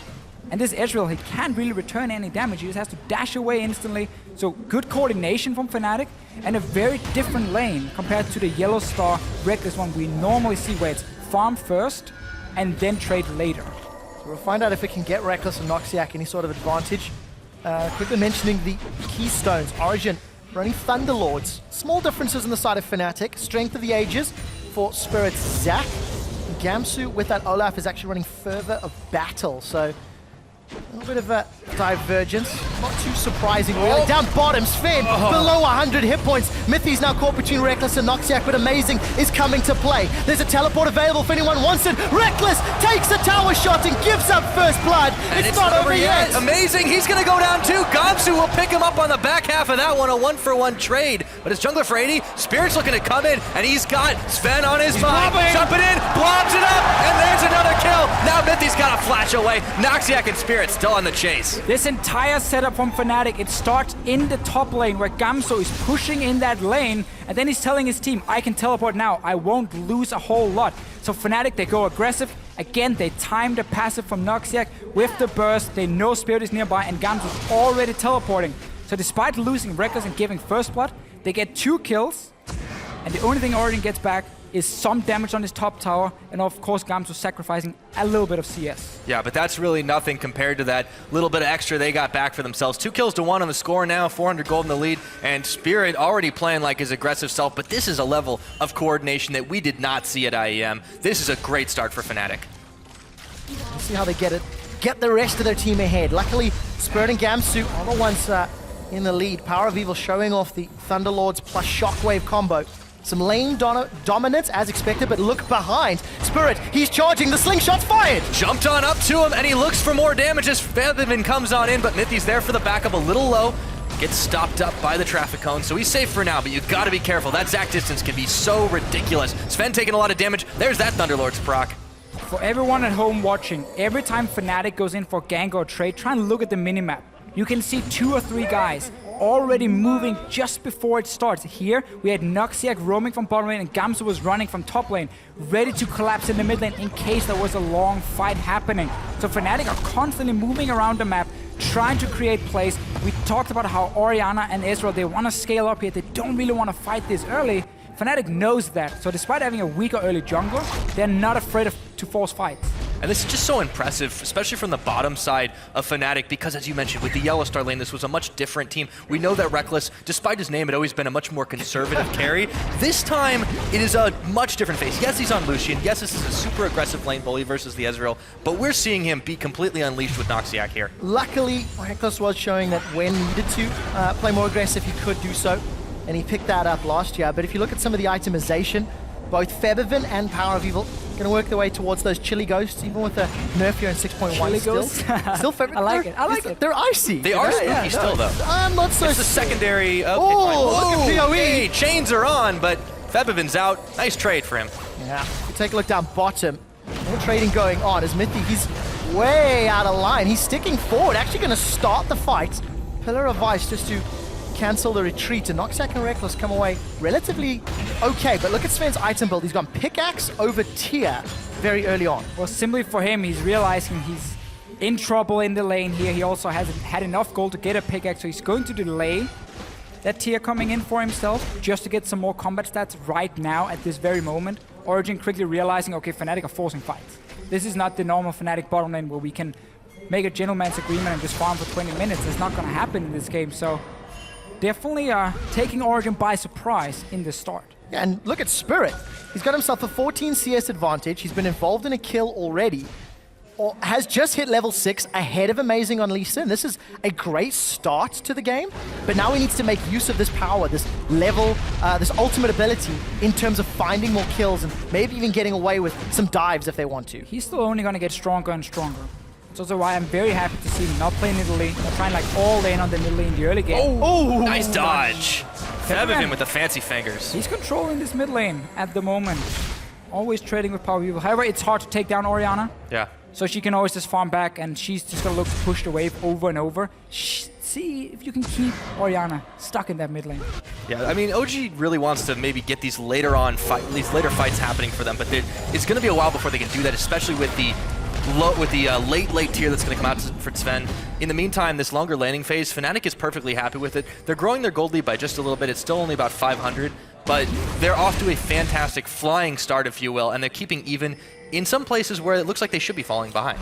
And this Ezreal, he can't really return any damage. He just has to dash away instantly. So good coordination from Fnatic, and a very different lane compared to the Yellow Star Reckless one we normally see, where it's farm first and then trade later. So we'll find out if it can get Reckless and Noxiac any sort of advantage. Quickly mentioning the keystones. Origen running Thunderlords. Small differences on the side of Fnatic. Strength of the Ages for Spirit Zac. Gamsu with that Olaf is actually running Fervor of Battle. So a little bit of a divergence. Not too surprising, really. Down bottom, Sven below 100 hit points. Mithy's now caught between Reckless and Noxiac, but Amazing is coming to play. There's a teleport available if anyone wants it. Reckless takes a tower shot and gives up first blood. And it's not over yet. Amazing, he's going to go down too. Gamsu will pick him up on the back half of that one, a 1-for-1 trade. But it's jungler for 80. Spirit's looking to come in, and he's got Sven on his mind. Jumping in, blobs it up, and there's another kill. Now Mithy's got to flash away. Noxiac and Spirit still on the chase. This entire setup from Fnatic, it starts in the top lane where Gamsu is pushing in that lane, and then he's telling his team, I can teleport now, I won't lose a whole lot. So Fnatic, they go aggressive. Again, they time the passive from Noxiac with the burst. They know Spirit is nearby, and Gamsu's already teleporting. So despite losing Reckless and giving first blood, they get 2 kills, and the only thing Origen gets back is some damage on his top tower, and of course Gamsu sacrificing a little bit of CS. Yeah, but that's really nothing compared to that little bit of extra they got back for themselves. 2 kills to 1 on the score now, 400 gold in the lead, and Spirit already playing like his aggressive self, but this is a level of coordination that we did not see at IEM. This is a great start for Fnatic. Let's see how they get the rest of their team ahead. Luckily, Spirit and Gamsu are the ones in the lead. Power of Evil showing off the Thunderlords plus Shockwave combo. Some lane dominance as expected, but look behind. Spirit, he's charging, the slingshot's fired! Jumped on up to him, and he looks for more damage as Featherman comes on in, but Mithy's there for the backup, a little low. Gets stopped up by the traffic cone, so he's safe for now, but you've got to be careful. That Zac distance can be so ridiculous. Sven taking a lot of damage. There's that Thunderlord's proc. For everyone at home watching, every time Fnatic goes in for gank or trade, try and look at the minimap. You can see 2 or 3 guys already moving just before it starts. Here, we had Noxiac roaming from bottom lane, and Gamsu was running from top lane, ready to collapse in the mid lane in case there was a long fight happening. So Fnatic are constantly moving around the map, trying to create plays. We talked about how Orianna and Ezreal, they want to scale up here. They don't really want to fight this early. Fnatic knows that, so despite having a weaker early jungler, they're not afraid to force fights. And this is just so impressive, especially from the bottom side of Fnatic, because as you mentioned, with the Yellow Star lane, this was a much different team. We know that Reckless, despite his name, had always been a much more conservative carry. This time, it is a much different face. Yes, he's on Lucian. Yes, this is a super aggressive lane bully versus the Ezreal, but we're seeing him be completely unleashed with Noxiac here. Luckily, Reckless was showing that when needed to play more aggressive, he could do so, and he picked that up last year. But if you look at some of the itemization, both Featherman and Power of Evil going to work their way towards those chilly ghosts, even with a nerf here in 6.1 still. Still Featherman. I like it. I like it. They're icy. They are spooky still, though. I'm not so. It's a secondary. Oh, look at PoE. Hey, chains are on, but Featherman's out. Nice trade for him. Yeah. You take a look down bottom. More trading going on as Mithy, he's way out of line. He's sticking forward, actually going to start the fight. Pillar of Ice just to cancel the retreat, and Noxac and Reckless come away relatively okay. But look at Sven's item build. He's gone pickaxe over tier very early on. Well, simply for him, he's realizing he's in trouble in the lane here. He also hasn't had enough gold to get a pickaxe, so he's going to delay that tier coming in for himself just to get some more combat stats right now at this very moment. Origen quickly realizing, okay, Fnatic are forcing fights. This is not the normal Fnatic bottom lane where we can make a gentleman's agreement and just farm for 20 minutes. That's not going to happen in this game, so definitely taking Origen by surprise in the start. Yeah, and look at Spirit. He's got himself a 14 CS advantage. He's been involved in a kill already. Or has just hit level 6 ahead of Amazing on Lisa. And this is a great start to the game. But now he needs to make use of this power, this level, this ultimate ability in terms of finding more kills and maybe even getting away with some dives if they want to. He's still only going to get stronger and stronger. That's also why I'm very happy to see him not playing middle lane, not trying like all in on the middle lane in the early game. Oh, nice dodge. Febiven with the fancy fingers. He's controlling this mid lane at the moment. Always trading with power people. However, it's hard to take down Orianna. Yeah. So she can always just farm back, and she's just going to look to push the wave over and over. See if you can keep Orianna stuck in that mid lane. Yeah, I mean, OG really wants to maybe get these later later fights happening for them, but it's going to be a while before they can do that, especially with the late tier that's going to come out for Sven. In the meantime, this longer laning phase, Fnatic is perfectly happy with it. They're growing their gold lead by just a little bit. It's still only about 500, but they're off to a fantastic flying start, if you will, and they're keeping even in some places where it looks like they should be falling behind.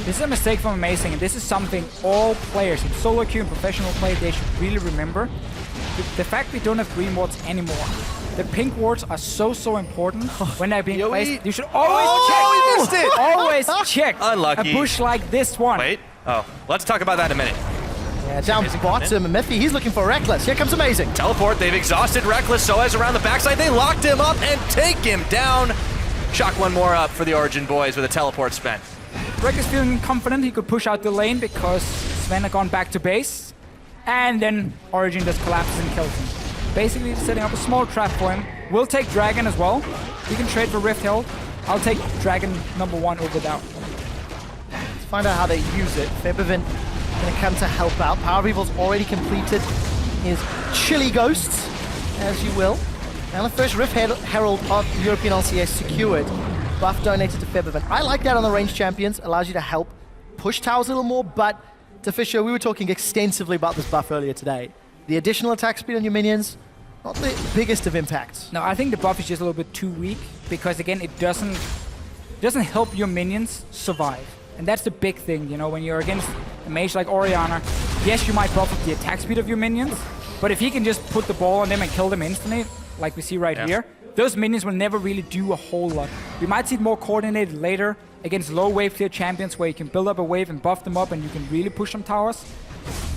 This is a mistake from Amazing, and this is something all players in solo queue and professional play, they should really remember. The fact we don't have green wards anymore. The pink wards are so important when they're being placed. You should always check. Oh, he missed it! Always check Unlucky. a bush like this one. Wait. Oh, let's talk about that in a minute. Yeah, down bottom, Miffy, he's looking for Reckless. Here comes Amazing. Teleport, they've exhausted Reckless, so as around the backside, they locked him up and take him down. Shock one more up for the Origen boys with a teleport spent. Rek is feeling confident he could push out the lane because Sven had gone back to base. And then Origen just collapses and kills him. Basically setting up a small trap for him. We'll take Dragon as well. We can trade for Rift Hill. I'll take Dragon #1 over that. Let's find out how they use it. Febiven going to come to help out. Power Revol's already completed his Chili Ghosts, as you will. And the first Rift Herald of European LCS secured. Buff donated to Febiven. I like that on the range champions. Allows you to help push towers a little more, but to Fisher, we were talking extensively about this buff earlier today. The additional attack speed on your minions, not the biggest of impacts. No, I think the buff is just a little bit too weak because again, it doesn't help your minions survive. And that's the big thing, you know, when you're against a mage like Orianna, yes, you might buff up the attack speed of your minions, but if he can just put the ball on them and kill them instantly, like we see right here, those minions will never really do a whole lot. We might see it more coordinated later against low wave clear champions where you can build up a wave and buff them up and you can really push some towers.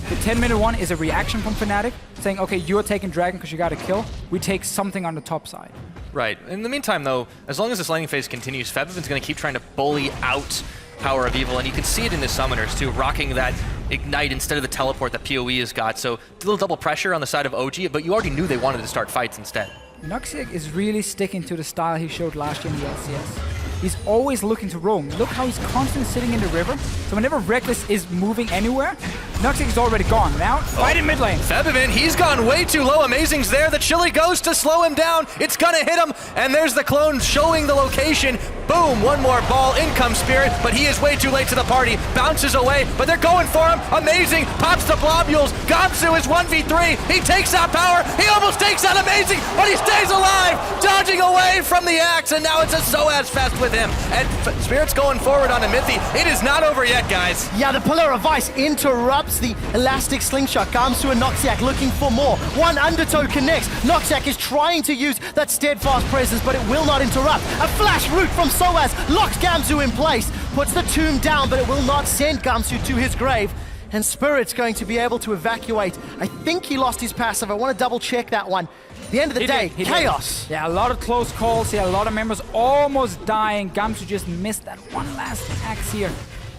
The 10-minute one is a reaction from Fnatic, saying, okay, you're taking Dragon because you got a kill. We take something on the top side. Right. In the meantime, though, as long as this laning phase continues, Febiven's going to keep trying to bully out Power of Evil, and you can see it in the summoners, too, rocking that Ignite instead of the teleport that PoE has got. So a little double pressure on the side of OG, but you already knew they wanted to start fights instead. Noxic is really sticking to the style he showed last year in the LCS. He's always looking to roam. Look how he's constantly sitting in the river. So whenever Reckless is moving anywhere, Noxic is already gone. Now, fight in mid lane. Febiven, he's gone way too low. Amazing's there. The Chili goes to slow him down. It's gonna hit him, and there's the clone showing the location. Boom, one more ball. In comes Spirit, but he is way too late to the party. Bounces away, but they're going for him. Amazing, pops the globules. Gamsu is 1v3. He takes out Power. He almost takes out Amazing, but he stays alive. Dodging away from the axe, and now it's a Soaz fest with him. And Spirit's going forward on Amithi. It is not over yet, guys. Yeah, the Pillar of Ice interrupts the Elastic Slingshot. Gamsu and Noxiac looking for more. One undertow connects. Noxiac is trying to use that steadfast presence, but it will not interrupt. A flash root from Soaz locks Gamsu in place. Puts the tomb down, but it will not send Gamsu to his grave. And Spirit's going to be able to evacuate. I think he lost his passive. I want to double check that one. At the end of the day, chaos. Yeah, a lot of close calls here. A lot of members almost dying. Gamsu just missed that one last axe here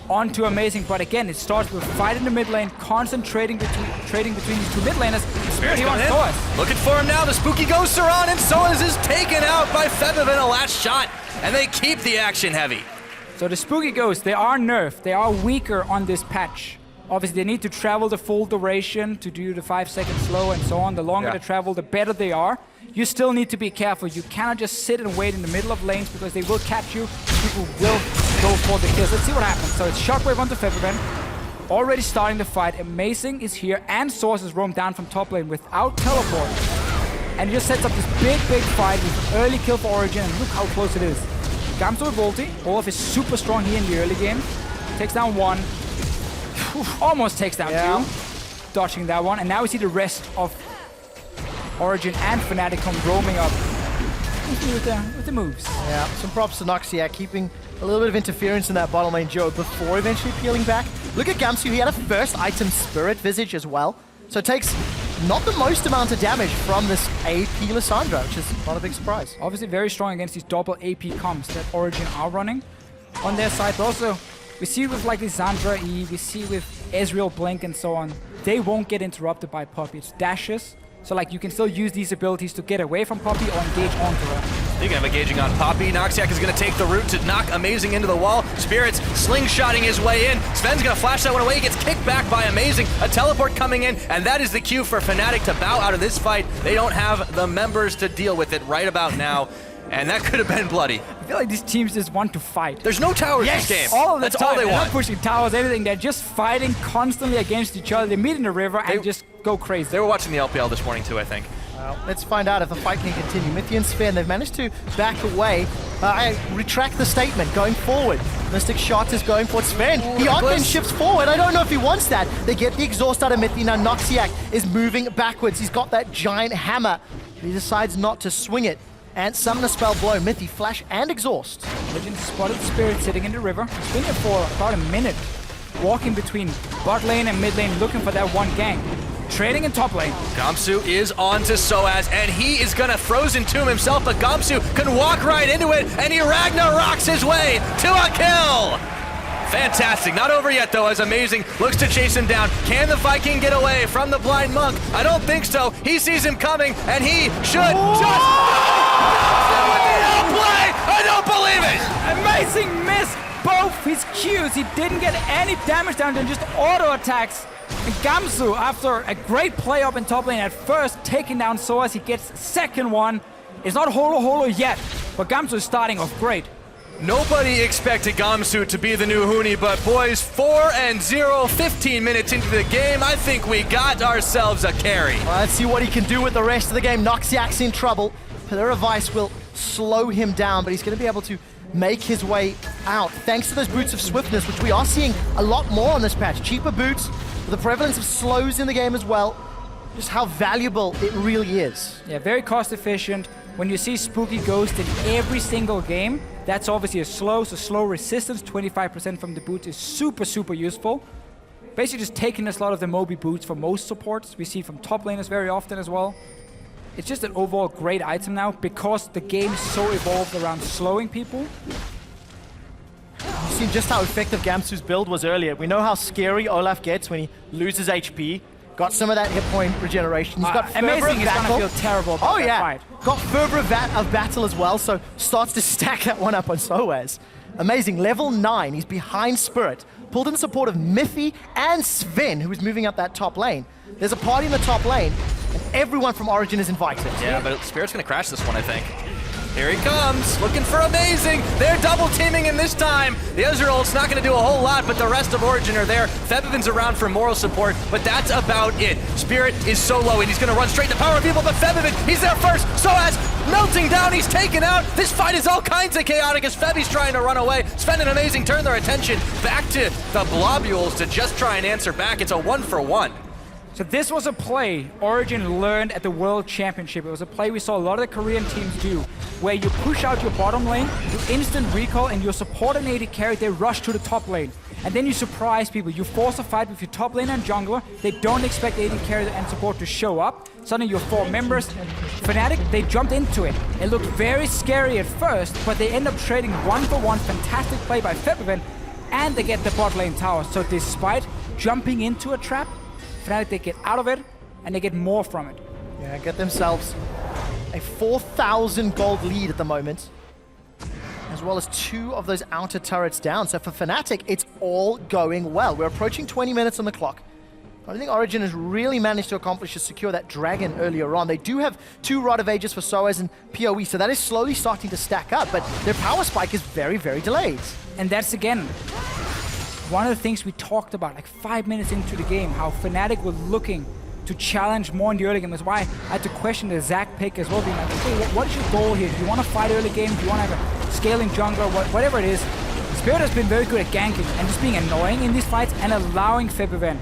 onto Amazing. But again, it starts with fight in the mid lane, concentrating trading between these two mid laners. Spirit, he wants Soaz. Looking for him now. The spooky ghosts are on, and Soaz is taken out by Febiven. A last shot, and they keep the action heavy. So the spooky ghosts, they are nerfed. They are weaker on this patch. Obviously, they need to travel the full duration to do the 5-second slow and so on. The longer they travel, the better they are. You still need to be careful. You cannot just sit and wait in the middle of lanes because they will catch you. People will go for the kills. Let's see what happens. So it's Shockwave onto Febiven. Already starting the fight. Amazing is here, and Source is roamed down from top lane without teleport. And he just sets up this big fight with an early kill for Origen, and look how close it is. Gamsu with ulti. Olaf is super strong here in the early game. Takes down one. Almost takes down two. Dodging that one. And now we see the rest of Origen and Fnatic come roaming up with the moves. Yeah, some props to Noxiac, keeping a little bit of interference in that bottom lane duo before eventually peeling back. Look at Gamsu, he had a first item Spirit Visage as well. So it takes not the most amount of damage from this AP Lissandra, which is not a big surprise. Obviously very strong against these double AP comps that Origen are running on their side, but also we see with like Lissandra E, we see with Ezreal Blink and so on, they won't get interrupted by Poppy. It's dashes, so like you can still use these abilities to get away from Poppy or engage onto her. Speaking of engaging on Poppy, Noxiac is going to take the route to knock Amazing into the wall. Spirit's slingshotting his way in. Sven's going to flash that one away. He gets kicked back by Amazing. A teleport coming in, and that is the cue for Fnatic to bow out of this fight. They don't have the members to deal with it right about now, and that could have been bloody. I feel like these teams just want to fight. There's no towers this game. That's all they They're want. not pushing towers, anything. They're just fighting constantly against each other. They meet in the river and just go crazy. They were watching the LPL this morning too, I think. Well, let's find out if the fight can continue. Mithy and Sven, they've managed to back away. I retract the statement, going forward. Mystic Shot is going for Sven. He Arcane shifts forward. I don't know if he wants that. They get the exhaust out of Mithy. Now Noxiac is moving backwards. He's got that giant hammer. He decides not to swing it. And summon a spell blow. Mithy, flash, and exhaust. Legend spotted Spirit sitting in the river. He's been here for about a minute. Walking between bot lane and mid lane, looking for that one gank. Trading in top lane. Gamsu is on to Soaz, and he is going to Frozen Tomb himself, but Gamsu can walk right into it, and he Ragnarok's his way to a kill! Fantastic. Not over yet, though, as Amazing looks to chase him down. Can the Viking get away from the Blind Monk? I don't think so. He sees him coming, and he should just... play! I don't believe it! Amazing miss both his Qs. He didn't get any damage down, then just auto attacks. And Gamsu, after a great play up in top lane at first, taking down Soaz, he gets second one. It's not holo yet, but Gamsu is starting off great. Nobody expected Gamsu to be the new Huni, but boys, 4-0, 15 minutes into the game, I think we got ourselves a carry. Well, let's see what he can do with the rest of the game. Noxiac's in trouble. Pillar of Ice will slow him down, but he's going to be able to make his way out, thanks to those Boots of Swiftness, which we are seeing a lot more on this patch. Cheaper boots, with the prevalence of slows in the game as well. Just how valuable it really is. Yeah, very cost efficient. When you see Spooky Ghost in every single game, that's obviously a slow, so slow resistance, 25% from the boots is super useful. Basically just taking a slot of the Moby boots for most supports. We see from top laners very often as well. It's just an overall great item now because the game is so evolved around slowing people. You've seen just how effective Gamsu's build was earlier. We know how scary Olaf gets when he loses HP. Got some of that hit point regeneration. He's got Amazing is gonna feel terrible about that fight. Got Fervor of Battle as well, so starts to stack that one up on Soaz. Amazing, level 9, he's behind Spirit. Pulled in support of Mithy and Sven, who is moving up that top lane. There's a party in the top lane, and everyone from Origen is invited. Yeah, but Spirit's gonna crash this one, I think. Here he comes, looking for Amazing. They're double teaming him this time. The Ezreal's not going to do a whole lot, but the rest of Origen are there. Febiven's around for moral support, but that's about it. Spirit is so low, and he's going to run straight to power people, but Febiven, he's there first. Soaz melting down, he's taken out. This fight is all kinds of chaotic as Febi's trying to run away. Sven and Amazing turn their attention back to the Blobules to just try and answer back. It's a 1-for-1. So this was a play Origen learned at the World Championship. It was a play we saw a lot of the Korean teams do, where you push out your bottom lane, you instant recall, and your support and AD carry, they rush to the top lane. And then you surprise people. You force a fight with your top lane and jungler. They don't expect AD carry and support to show up. Suddenly you're 4 members. Fnatic, they jumped into it. It looked very scary at first, but they end up trading 1-for-1. Fantastic play by Febiven, and they get the bot lane tower. So despite jumping into a trap, Fnatic, they get out of it, and they get more from it. Yeah, get themselves a 4,000 gold lead at the moment. as well as 2 of those outer turrets down. So for Fnatic, it's all going well. We're approaching 20 minutes on the clock. I think Origen has really managed to accomplish is secure that dragon earlier on. They do have 2 Rod of Ages for SOAS and PoE, so that is slowly starting to stack up, but their power spike is very, very delayed. And that's, again, one of the things we talked about like 5 minutes into the game, how Fnatic were looking to challenge more in the early game. That's why I had to question the Zac pick as well, being like, okay, what is your goal here? Do you want to fight early game? Do you want to have a scaling jungler? Whatever it is. Spirit has been very good at ganking and just being annoying in these fights and allowing FEBEVEN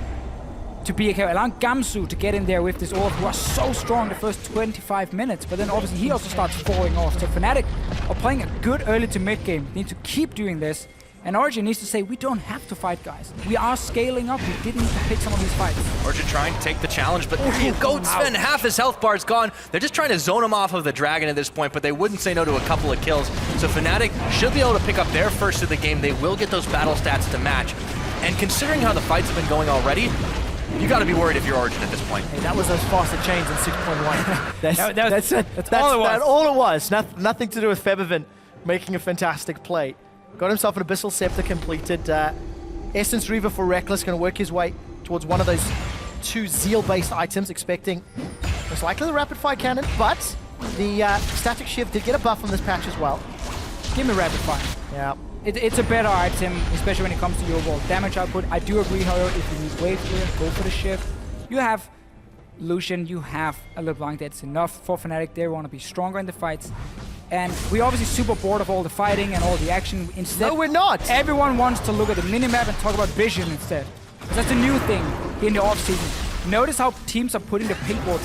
to be okay, allowing Gamsu to get in there with this Olaf, who was so strong the first 25 minutes, but then obviously he also starts falling off. So Fnatic are playing a good early to mid game. They need to keep doing this. And Origen needs to say, we don't have to fight, guys. We are scaling up. We didn't need to pick some of these fights. Origen trying to take the challenge, but there you go, Sven, half his health bar is gone. They're just trying to zone him off of the dragon at this point, but they wouldn't say no to a couple of kills. So Fnatic should be able to pick up their first of the game. They will get those battle stats to match. And considering how the fights have been going already, you got to be worried if you're Origen at this point. Hey, that was as fast a change in 6.1. that's all all it was. Nothing to do with FEBEVEN making a fantastic play. Got himself an Abyssal Scepter completed. Essence Reaver for Reckless, going to work his way towards one of those 2 Zeal-based items, expecting most likely the Rapid Fire Cannon, but the Static Shift did get a buff on this patch as well. Give me Rapid Fire. Yeah. It's a better item, especially when it comes to your overall damage output. I do agree, however, if you need wave clear, go for the shift. You have Lucian, you have a LeBlanc, that's enough for Fnatic. They want to be stronger in the fights. And we're obviously super bored of all the fighting and all the action. Instead, no, we're not. Everyone wants to look at the minimap and talk about vision instead. That's a new thing in the offseason. Notice how teams are putting the pink wards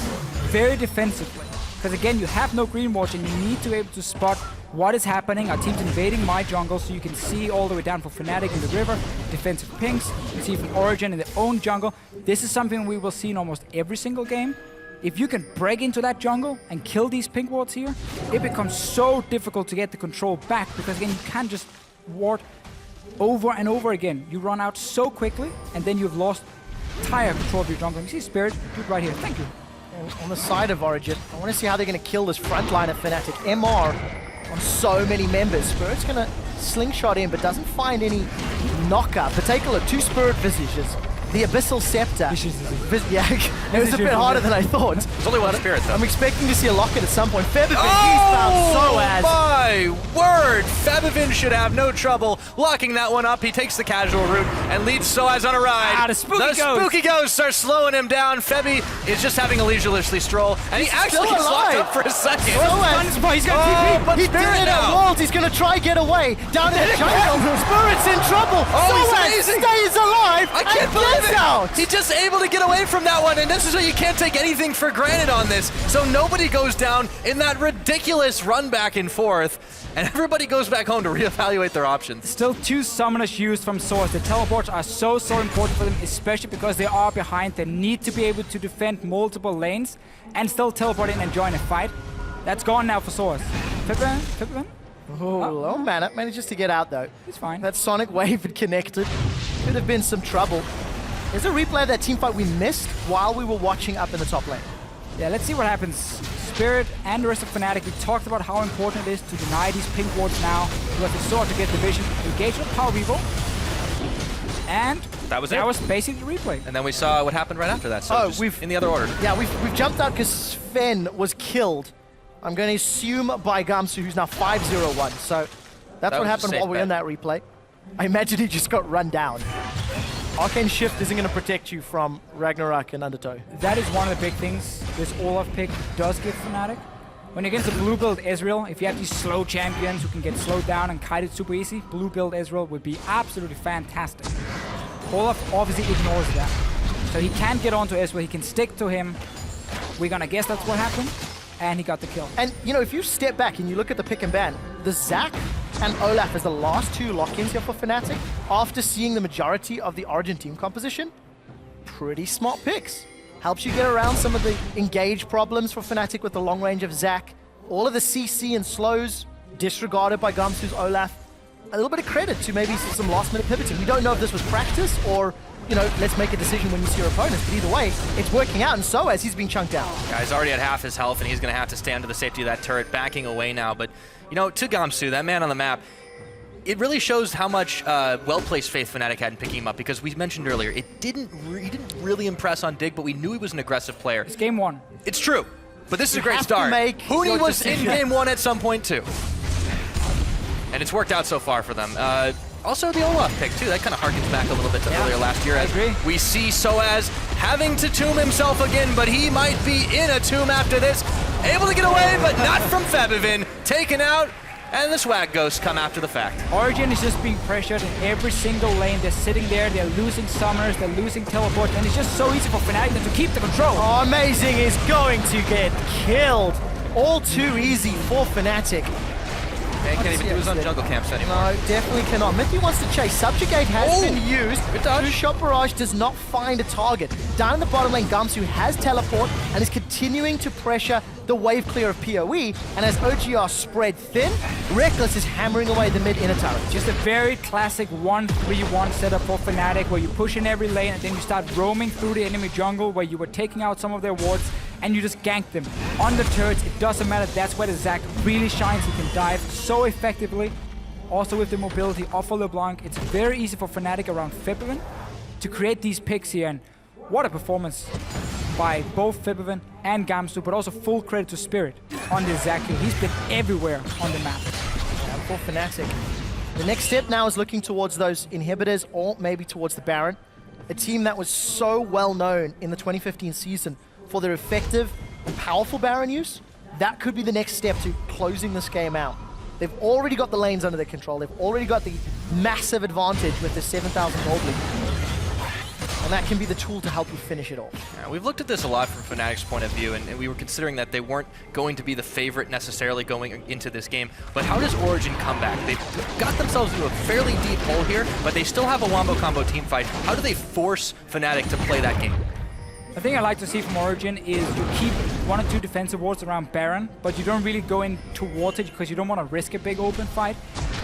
very defensively. Because again, you have no green wards and you need to be able to spot what is happening. Our team's invading my jungle, so you can see all the way down for Fnatic in the river, defensive pinks. You can see from Origen in their own jungle. This is something we will see in almost every single game. If you can break into that jungle and kill these pink wards here, it becomes so difficult to get the control back, because again, you can't just ward over and over again. You run out so quickly, and then you've lost entire control of your jungle. You see Spirit, dude right here, thank you. And on the side of Origen, I want to see how they're going to kill this front line of Fnatic. MR on so many members. Spirit's going to slingshot in, but doesn't find any knockup. But take a look, 2 Spirit Visages. The Abyssal Scepter. Yeah, it was a bit harder than I thought. There's only one Spirit, though. I'm expecting to see a Locket at some point. FEBEVEN, he's found SOAS. My word! FEBEVEN should have no trouble locking that one up. He takes the casual route and leads SOAS on a ride. The spooky ghosts are slowing him down. Febby is just having a leisurely stroll, and he actually gets locked up for a second. He's got TP. He did it at Worlds. He's going to try get away. Down there, Spirit's in trouble. SOAS stays alive. I can't believe it. Out. He's just able to get away from that one, and this is why you can't take anything for granted on this. So nobody goes down in that ridiculous run back and forth, and everybody goes back home to reevaluate their options. Still 2 summoners used from SOAS. The teleports are so important for them, especially because they are behind. They need to be able to defend multiple lanes and still teleport in and join a fight. That's gone now for SOAS. FEBEVEN? Oh, man, it manages to get out though. It's fine. That Sonic Wave had connected. Could have been some trouble. There's a replay of that team fight we missed while we were watching up in the top lane. Yeah, let's see what happens. Spirit and the rest of Fnatic, we talked about how important it is to deny these pink wards now, because it's so hard to get the vision. Engage with Power Revo. And that was basically the replay. And then we saw what happened right after that. So we've in the other order. Yeah, we've jumped out because Sven was killed. I'm going to assume by Gamsu, who's now 5-0-1. So that's what happened while we were in that replay. I imagine he just got run down. Arcane Shift isn't going to protect you from Ragnarok and Undertow. That is one of the big things this Olaf pick does give Fnatic. When against a blue build Ezreal, if you have these slow champions who can get slowed down and kited super easy, blue build Ezreal would be absolutely fantastic. Olaf obviously ignores that. So he can't get onto Ezreal, he can stick to him. We're going to guess that's what happened. And he got the kill. And, you know, if you step back and you look at the pick and ban, the Zac and Olaf as the last 2 lock-ins here for Fnatic, after seeing the majority of the Origen team composition, pretty smart picks. Helps you get around some of the engage problems for Fnatic with the long range of Zac. All of the CC and slows disregarded by Gamsu's Olaf. A little bit of credit to maybe some last-minute pivoting. We don't know if this was practice or you know, let's make a decision when you see your opponents. But either way, it's working out, and so as he's been chunked out. Yeah, he's already at half his health, and he's going to have to stand to the safety of that turret, backing away now. But, you know, to Gamsu, that man on the map, it really shows how much well-placed faith Fnatic had in picking him up, because we mentioned earlier, he didn't really impress on Dig, but we knew he was an aggressive player. It's game one. It's true, but this is a great have to start. make Huni your was decision. in game one at some point too. And it's worked out so far for them. Also the Olaf pick too, that kind of harkens back a little bit to earlier last year. I agree. We see Soaz having to tomb himself again, but he might be in a tomb after this. Able to get away, but not from Febivin. Taken out. And the Swag Ghosts come after the fact. Origen is just being pressured in every single lane. They're sitting there, they're losing summoners, they're losing teleports, and it's just so easy for Fnatic to keep the control. Oh, Amazing is going to get killed. All too easy for Fnatic. They can't even do his own jungle camps anymore. No, definitely cannot. Mithy wants to chase. Subjugate has been used. Two-shot barrage does not find a target. Down in the bottom lane, Gamsu has teleport and is continuing to pressure the wave clear of PoE. And as OGR spread thin, Reckless is hammering away the mid inner turret. Just a very classic 1-3-1 setup for Fnatic, where you push in every lane and then you start roaming through the enemy jungle, where you were taking out some of their wards and you just gank them. On the turrets, it doesn't matter. That's where the Zac really shines. He can dive so effectively. Also with the mobility of a LeBlanc, it's very easy for Fnatic around Febivin to create these picks here. And what a performance by both Febivin and Gamsu, but also full credit to Spirit on this Zac. He's been everywhere on the map. And for Fnatic, the next step now is looking towards those inhibitors, or maybe towards the Baron. A team that was so well known in the 2015 season for their effective and powerful Baron use. That could be the next step to closing this game out. They've already got the lanes under their control. They've already got the massive advantage with the 7,000 gold lead. And that can be the tool to help you finish it off. Yeah, we've looked at this a lot from Fnatic's point of view, and we were considering that they weren't going to be the favorite necessarily going into this game. But how does Origen come back? They've got themselves into a fairly deep hole here, but they still have a wombo combo team fight. How do they force Fnatic to play that game? The thing I like to see from Origen is you keep 1 or 2 defensive wards around Baron, but you don't really go in towards it because you don't want to risk a big open fight.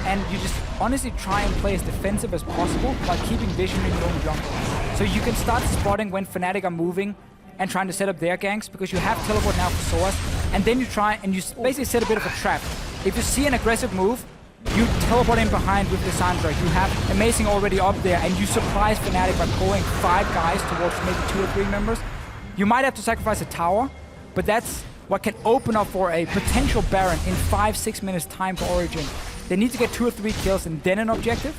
And you just honestly try and play as defensive as possible while keeping vision in your own jungle. So you can start spotting when Fnatic are moving and trying to set up their ganks, because you have teleport now for Soaz. And then you try and you basically set a bit of a trap. If you see an aggressive move, you teleport in behind with Lissandra. You have Amazing already up there, and you surprise Fnatic by pulling 5 guys towards maybe 2 or 3 members. You might have to sacrifice a tower, but that's what can open up for a potential Baron in 5-6 minutes time for Origen. They need to get 2 or 3 kills and then an objective.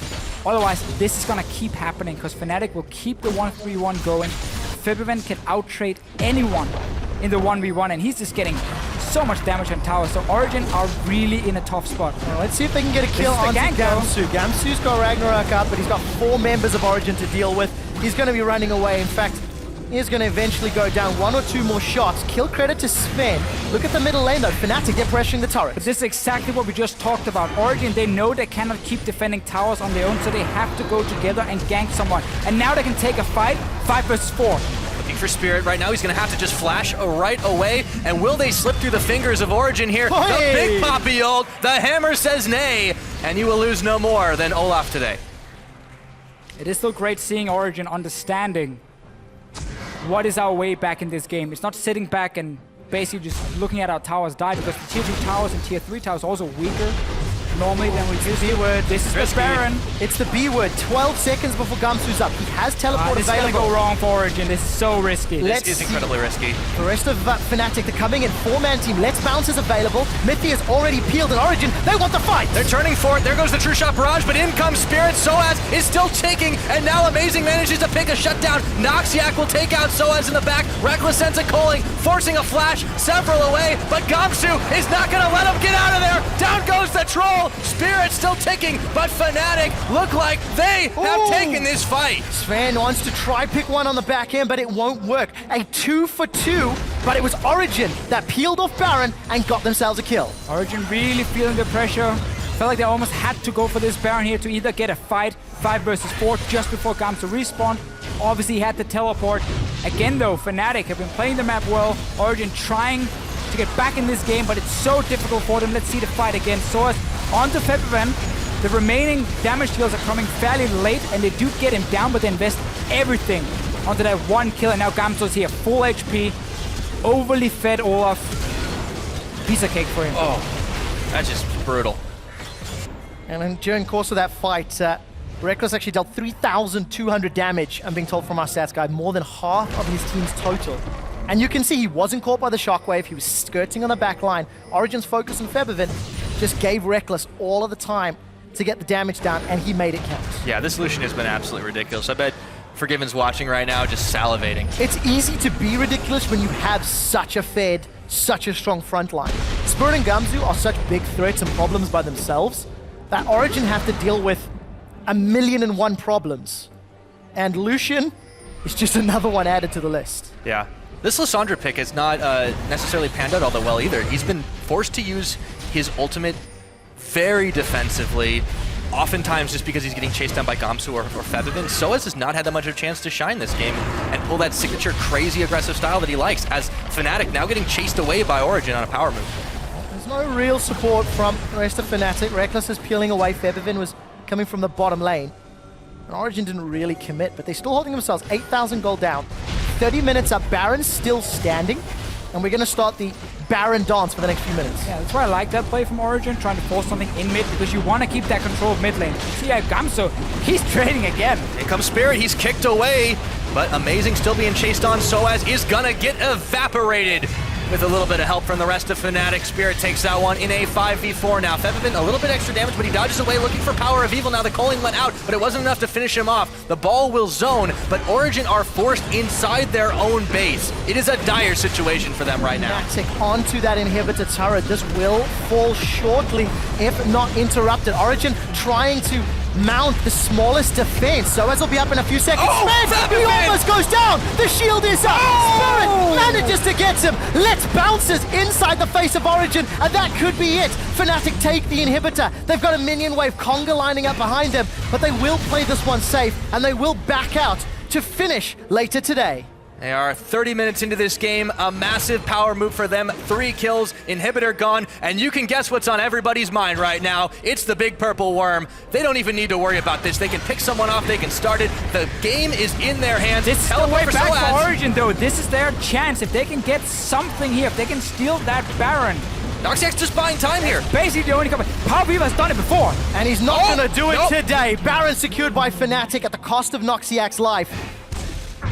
Otherwise, this is gonna keep happening, because Fnatic will keep the 1-3-1 going. Febivin can out-trade anyone in the 1v1, and he's just getting so much damage on towers. So Origen are really in a tough spot. Well, let's see if they can get a kill on Gamsu. Gamsu's got Ragnarok up, but he's got 4 members of Origen to deal with. He's going to be running away. In fact, he's going to eventually go down. 1 or 2 more shots. Kill credit to Sven. Look at the middle lane though. Fnatic, they're pressuring the turret. But this is exactly what we just talked about. Origen, they know they cannot keep defending towers on their own, so they have to go together and gank someone. And now they can take a fight, 5 versus 4. For Spirit right now, he's going to have to just flash right away. And will they slip through the fingers of Origen here? The big poppy ult, the hammer says nay, and you will lose no more than Olaf today. It is still great seeing Origen understanding what is our way back in this game. It's not sitting back and basically just looking at our towers die, because the tier 2 towers and tier 3 towers are also weaker normally than we do. B-word. This is the Baron. It's the B-word. 12 seconds before Gamsu's up. He has teleport this available. This is going to go wrong for Origen. This is so risky. This is incredibly risky. The rest of Fnatic, they're coming in. 4-man team. Let's Bounce is available. Mithy is already peeled in Origen. They want the fight. They're turning for it. There goes the True Shot Barrage, but in comes Spirit. Soaz is still taking, and now Amazing manages to pick a shutdown. Noxiac will take out Soaz in the back. Reckless sends a calling, forcing a flash several away, but Gamsu is not going to let him get out of there. Down goes the troll. Spirit still ticking, but Fnatic look like they have taken this fight. Sven wants to try pick one on the back end, but it won't work. A 2 for 2, but it was Origen that peeled off Baron and got themselves a kill. Origen really feeling the pressure. Felt like they almost had to go for this Baron here to either get a fight, 5 versus 4, just before Gamsu respawned. Obviously he had to teleport. Again though, Fnatic have been playing the map well. Origen trying to get back in this game, but it's so difficult for them. Let's see the fight again. Soaz onto Febivin. The remaining damage deals are coming fairly late, and they do get him down, but they invest everything onto that one kill, and now Gamso's here, full HP, overly fed Olaf. Piece of cake for him. Oh, that's just brutal. And then during the course of that fight, Rekkles actually dealt 3,200 damage, I'm being told from our stats guy, more than half of his team's total. And you can see he wasn't caught by the shockwave, he was skirting on the back line. Origen's focus on Febiven just gave Rekkles all of the time to get the damage down, and he made it count. Yeah, this Lucian has been absolutely ridiculous. I bet Forgiven's watching right now, just salivating. It's easy to be ridiculous when you have such a fed, such a strong front line. Spirit and Gamsu are such big threats and problems by themselves that Origen have to deal with 1,000,001 problems. And Lucian is just another one added to the list. Yeah. This Lissandra pick has not necessarily panned out all that well either. He's been forced to use his ultimate very defensively, oftentimes just because he's getting chased down by Gamsu or Febiven. Soaz has not had that much of a chance to shine this game and pull that signature crazy aggressive style that he likes, as Fnatic now getting chased away by Origen on a power move. There's no real support from the rest of Fnatic. Rekkles is peeling away. Febiven was coming from the bottom lane. And Origen didn't really commit, but they're still holding themselves 8,000 gold down. 30 minutes up, Baron's still standing, and we're going to start the Baron dance for the next few minutes. Yeah, that's why I like that play from Origen, trying to force something in mid, because you want to keep that control of mid lane. See, Gamsu, he's trading again. Here comes Spirit, he's kicked away, but Amazing still being chased on. Soaz is gonna get evaporated. With a little bit of help from the rest of Fnatic, Spirit takes that one in a 5v4 now. Febiven, a little bit extra damage, but he dodges away looking for Power of Evil. Now the calling went out, but it wasn't enough to finish him off. The ball will zone, but Origen are forced inside their own base. It is a dire situation for them right now. Fnatic onto that inhibitor turret. This will fall shortly if not interrupted. Origen trying to mount the smallest defense. Soaz will be up in a few seconds. He almost goes down. The shield is up. Spirit manages to get him. Let's bounces inside the face of Origen, and that could be it. Fnatic take the inhibitor. They've got a minion wave Conga lining up behind them, but they will play this one safe, and they will back out to finish later today. They are 30 minutes into this game, a massive power move for them, 3 kills, inhibitor gone, and you can guess what's on everybody's mind right now. It's the big purple worm. They don't even need to worry about this. They can pick someone off, they can start it. The game is in their hands. This is the way back for Origen though. This is their chance. If they can get something here, if they can steal that Baron. Noxiax just buying time here. Basically the only company. Power Viva has done it before. And he's not gonna do it today. Baron secured by Fnatic at the cost of Noxiax's life.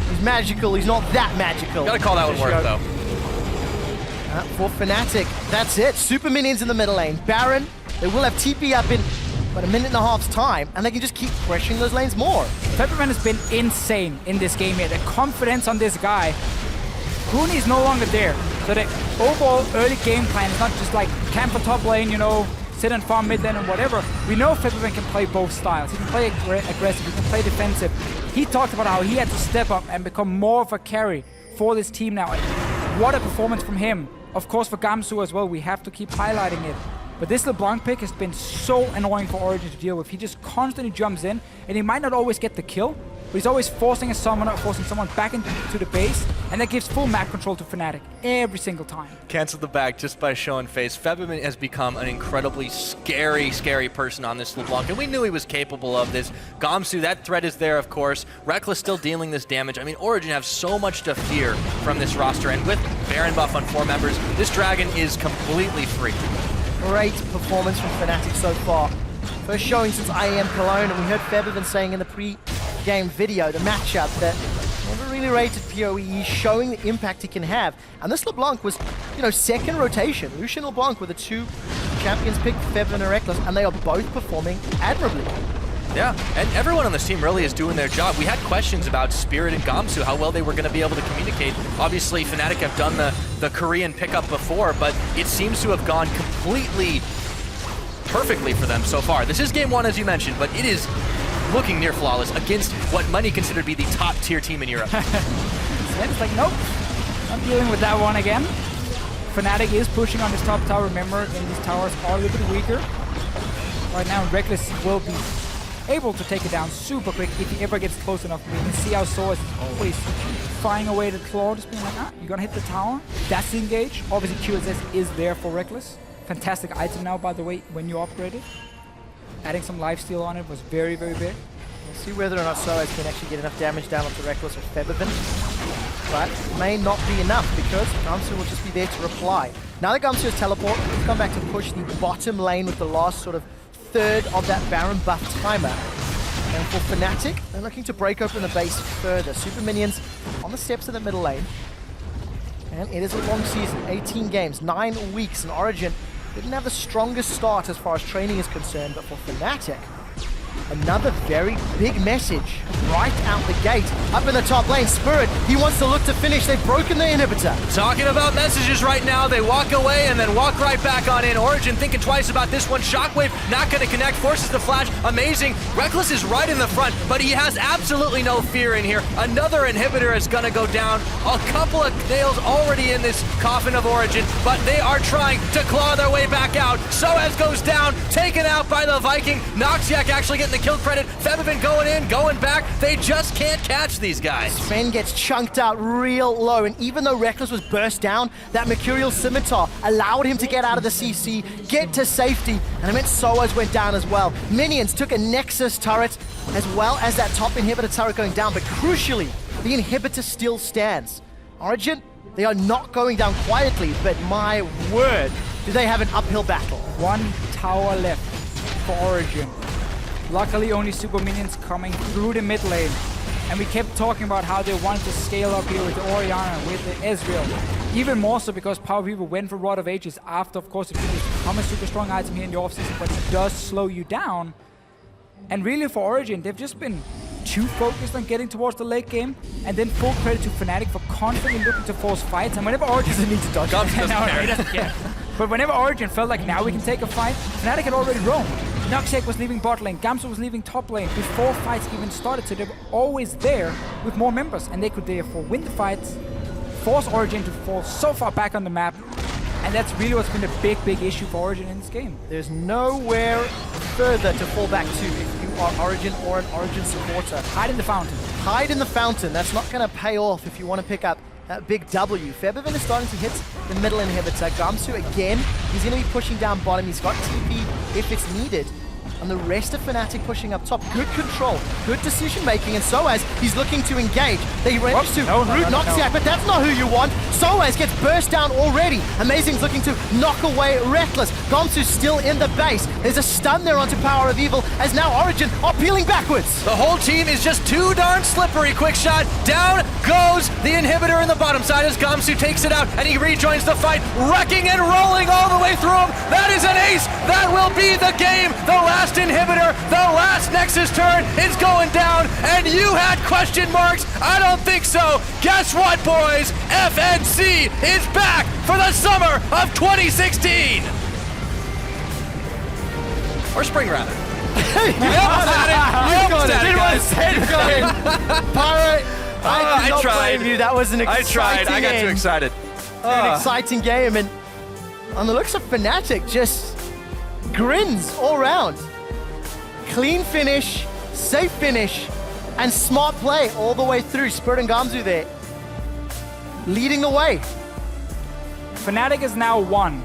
He's magical, he's not that magical. Gotta call that one worth though. For Fnatic, that's it. Super minions in the middle lane. Baron, they will have TP up in about a minute and a half's time, and they can just keep pressuring those lanes more. Febiven has been insane in this game here. The confidence on this guy. Rooney is no longer there. So the overall early game plan is not just like camp for top lane, you know, sit and farm mid lane and whatever. We know Febiven can play both styles. He can play aggressive, he can play defensive. He talked about how he had to step up and become more of a carry for this team now. What a performance from him. Of course for Gamsu as well, we have to keep highlighting it. But this LeBlanc pick has been so annoying for Origen to deal with. He just constantly jumps in, and he might not always get the kill, but he's always forcing a summoner, forcing someone back into the base, and that gives full map control to Fnatic every single time. Canceled the back just by showing face. Febiven has become an incredibly scary person on this LeBlanc, and we knew he was capable of this. Gamsu, that threat is there, of course. Rekkles still dealing this damage. I mean, Origen have so much to fear from this roster, and with Baron buff on 4 members, this Dragon is completely free. Great performance from Fnatic so far. First showing since IEM Cologne, and we heard Febiven saying in the pre-game video, the matchup, that never really rated PoE, showing the impact he can have. And this LeBlanc was, you know, second rotation. Lucian LeBlanc were the 2 champions picked, Febiven and Rekkles, and they are both performing admirably. Yeah, and everyone on this team really is doing their job. We had questions about Spirit and Gamsu, how well they were going to be able to communicate. Obviously, Fnatic have done the Korean pickup before, but it seems to have gone completely perfectly for them so far. This is game 1, as you mentioned, but it is looking near flawless against what many consider to be the top tier team in Europe. It's like, nope, I'm dealing with that one again. Fnatic is pushing on this top tower. Remember, these towers are a little bit weaker. Right now, Rekkles will be able to take it down super quick if he ever gets close enough. We can see how Soaz is always flying away the claw, just being like, you're gonna hit the tower. That's the engage. Obviously, QSS is there for Rekkles. Fantastic item now, by the way, when you upgrade it. Adding some lifesteal on it was very, very big. We'll see whether or not Soaz can actually get enough damage down onto Reckless or Febiven. But may not be enough because Gamsu will just be there to reply. Now that Gamsu has teleport, he's come back to push the bottom lane with the last sort of third of that Baron buff timer. And for Fnatic, they're looking to break open the base further. Super Minions on the steps of the middle lane. And it is a long season, 18 games, 9 weeks, and Origen didn't have the strongest start as far as training is concerned, but for Fnatic, another very big message right out the gate. Up in the top lane, Spirit, he wants to look to finish. They've broken the inhibitor. Talking about messages right now, they walk away and then walk right back on in. Origen thinking twice about this one. Shockwave not going to connect, forces the flash. Amazing. Reckless is right in the front, but he has absolutely no fear in here. Another inhibitor is going to go down. A couple of nails already in this coffin of Origen, but they are trying to claw their way back out. Soaz goes down, taken out by the Viking. Noxiac actually getting the kill credit. Febiven going in, going back. They just can't catch these guys. Sven gets chunked out real low, and even though Reckless was burst down, that Mercurial Scimitar allowed him to get out of the CC, get to safety, and it meant Soaz went down as well. Minions took a Nexus turret, as well as that top inhibitor turret going down, but crucially, the inhibitor still stands. Origen, they are not going down quietly, but my word, do they have an uphill battle. One tower left for Origen. Luckily, only Super Minions coming through the mid lane. And we kept talking about how they wanted to scale up here with the Oriana, with the Ezreal. Even more so because Power Reaver went for Rod of Ages after, of course, it has become a super strong item here in the offseason, but it does slow you down. And really for Origen, they've just been too focused on getting towards the late game, and then full credit to Fnatic for constantly looking to force fights. And whenever Origen doesn't need to dodge, he doesn't care. But whenever Origen felt like now we can take a fight, Fnatic had already roamed. Noxiac was leaving bot lane, Gamsu was leaving top lane before fights even started, so they were always there with more members, and they could therefore win the fights, force Origen to fall so far back on the map, and that's really what's been a big issue for Origen in this game. There's nowhere further to fall back to if you are Origen or an Origen supporter. Hide in the fountain. Hide in the fountain. That's not going to pay off if you want to pick up that big W. Febiven is starting to hit the middle inhibitor. Gamsu again, he's going to be pushing down bottom. He's got TP if it's needed. And the rest of Fnatic pushing up top. Good control, good decision making, and Soaz, he's looking to engage. They range to root Noxiac, but that's not who you want. Soaz gets burst down already. Amazing's looking to knock away Reckless. Gamsu's still in the base. There's a stun there onto Power of Evil, as now Origen are peeling backwards. The whole team is just too darn slippery. Quick shot, down goes the inhibitor in the bottom side as Gamsu takes it out, and he rejoins the fight, wrecking and rolling all the way through him. That is an ace. That will be the game. The last inhibitor, the last Nexus turn is going down, and you had question marks? I don't think so. Guess what, boys? FNC is back for the summer of 2016. Or spring, rather. We almost had it. We almost had it, guys. Pirate, I did not tried. blame you. That was an exciting I tried. I got too end. excited. An exciting game, and on the looks of Fnatic, just grins all round. Clean finish, safe finish, and smart play all the way through. Spirit and Gamsu there, leading the way. Fnatic has now won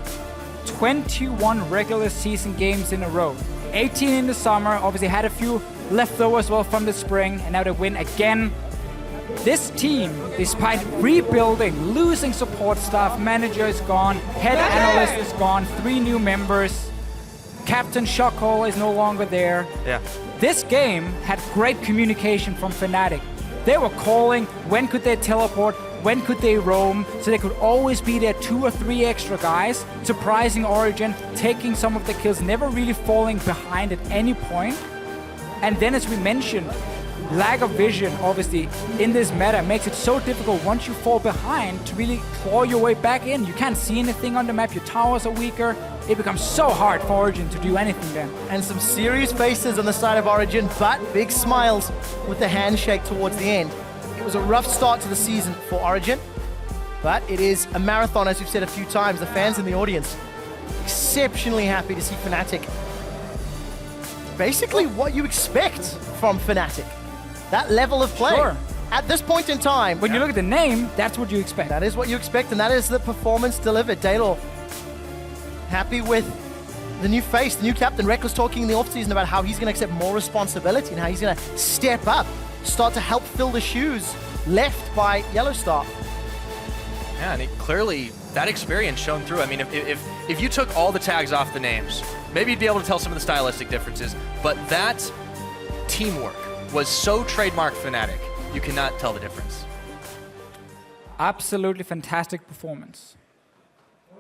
21 regular season games in a row. 18 in the summer, obviously had a few left over as well from the spring, and now they win again. This team, despite rebuilding, losing support staff, manager is gone, head analyst is gone, 3 new members. Captain Shockhole is no longer there. Yeah. This game had great communication from Fnatic. They were calling when could they teleport, when could they roam, so they could always be there 2 or 3 extra guys, surprising Origen, taking some of the kills, never really falling behind at any point. And then, as we mentioned, lack of vision, obviously, in this meta makes it so difficult once you fall behind to really claw your way back in. You can't see anything on the map, your towers are weaker. It becomes so hard for Origen to do anything then. And some serious faces on the side of Origen, but big smiles with the handshake towards the end. It was a rough start to the season for Origen, but it is a marathon, as we've said a few times. The fans in the audience exceptionally happy to see Fnatic. Basically what you expect from Fnatic. That level of play. Sure. At this point in time, when you look at the name, that's what you expect. That is what you expect, and that is the performance delivered. Daylor, happy with the new face, the new captain. Rek was talking in the offseason about how he's going to accept more responsibility and how he's going to step up, start to help fill the shoes left by Yellowstar. Yeah, and clearly that experience shone through. I mean, if you took all the tags off the names, maybe you'd be able to tell some of the stylistic differences, but that teamwork was so trademark Fnatic, you cannot tell the difference. Absolutely fantastic performance.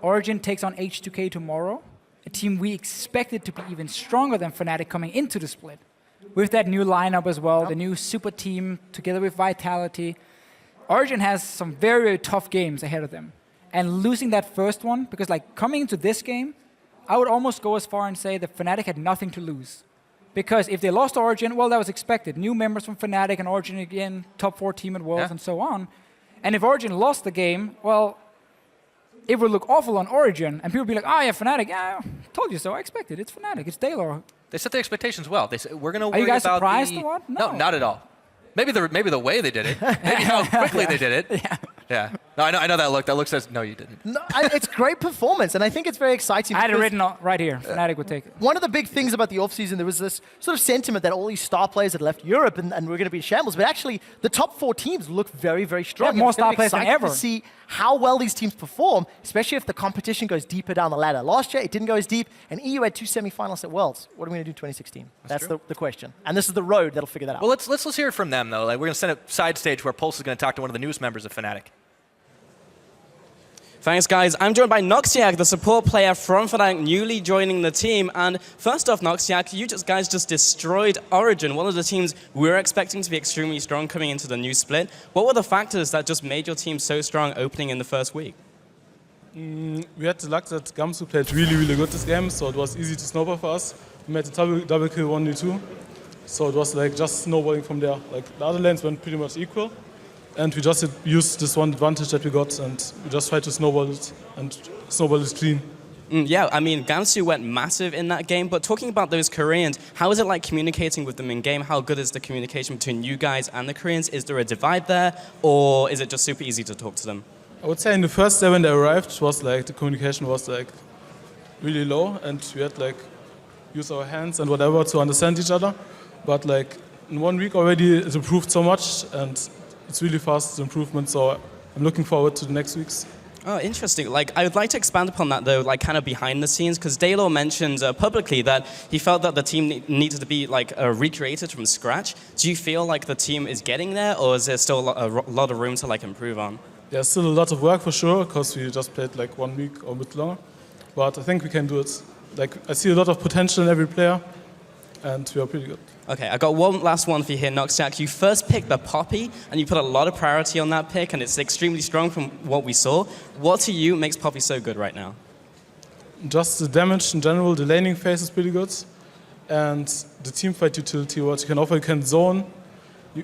Origen takes on H2K tomorrow, a team we expected to be even stronger than Fnatic coming into the split. With that new lineup as well, the new super team together with Vitality. Origen has some very, very tough games ahead of them. And losing that first one, because like coming into this game, I would almost go as far and say that Fnatic had nothing to lose. Because if they lost Origen, well, that was expected. New members from Fnatic and Origen again, top 4 team at Worlds and so on. And if Origen lost the game, well, it would look awful on Origen, and people would be like, oh yeah, Fnatic, yeah, told you so, I expected, it's Fnatic, it's Daylor. They set the expectations well. They said, we're going to worry about. Are you guys about surprised or what? No, not at all. Maybe the way they did it. Maybe how quickly they did it. Yeah. No, I know that look. That look says, no, you didn't. No, it's great performance, and I think it's very exciting. I had it written right here. Fnatic would take it. One of the big things about the offseason, there was this sort of sentiment that all these star players had left Europe and we're going to be in shambles, but actually the top 4 teams look very, very strong. More star players than ever. To see how well these teams perform, especially if the competition goes deeper down the ladder. Last year, it didn't go as deep, and EU had 2 semifinalists at Worlds. What are we going to do in 2016? That's the question. And this is the road that'll figure that out. Well, let's hear it from them, though. Like, we're going to send a side stage where Pulse is going to talk to one of the newest members of Fnatic. Thanks, guys. I'm joined by Noxiac, the support player from Fnatic, newly joining the team. And first off, Noxiac, you guys just destroyed Origen, one of the teams we were expecting to be extremely strong coming into the new split. What were the factors that just made your team so strong opening in the first week? We had the luck that Gamsu played really, really good this game, so it was easy to snowball for us. We made a double kill 1v2, so it was like just snowballing from there. Like the other lanes went pretty much equal. And we just used this one advantage that we got, and we just tried to snowball it, and snowball it clean. Yeah, I mean, Gamsu went massive in that game, but talking about those Koreans, how is it like communicating with them in-game? How good is the communication between you guys and the Koreans? Is there a divide there, or is it just super easy to talk to them? I would say in the first day when they arrived, was like the communication was like really low, and we had like use our hands and whatever to understand each other. But like in 1 week already, it improved so much, and it's really fast improvement, so I'm looking forward to the next weeks. Oh, interesting. Like, I would like to expand upon that, though, like, kind of behind the scenes, because Daylor mentioned publicly that he felt that the team needed to be, like, recreated from scratch. Do you feel like the team is getting there, or is there still a lot of room to, like, improve on? There's still a lot of work, for sure, because we just played, like, 1 week or a bit longer. But I think we can do it. Like, I see a lot of potential in every player, and we are pretty good. Okay, I got one last one for you here, Noxiac. You first picked the Poppy, and you put a lot of priority on that pick, and it's extremely strong from what we saw. What to you makes Poppy so good right now? Just the damage in general, the laning phase is pretty good, and the teamfight utility, what you can offer, you can zone.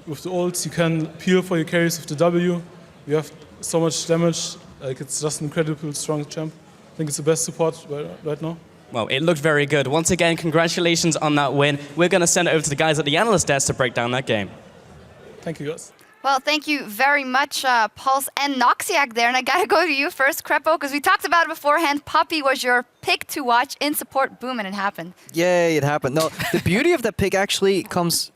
With the ults, you can peel for your carries with the W. You have so much damage, like it's just an incredibly strong champ. I think it's the best support right now. Well, it looked very good. Once again, congratulations on that win. We're going to send it over to the guys at the analyst desk to break down that game. Thank you, guys. Well, thank you very much, Pulse and Noxiac there. And I got to go to you first, Crepo, because we talked about it beforehand. Poppy was your pick to watch in support. Boom, and it happened. Yay, it happened. No, the beauty of that pick actually comes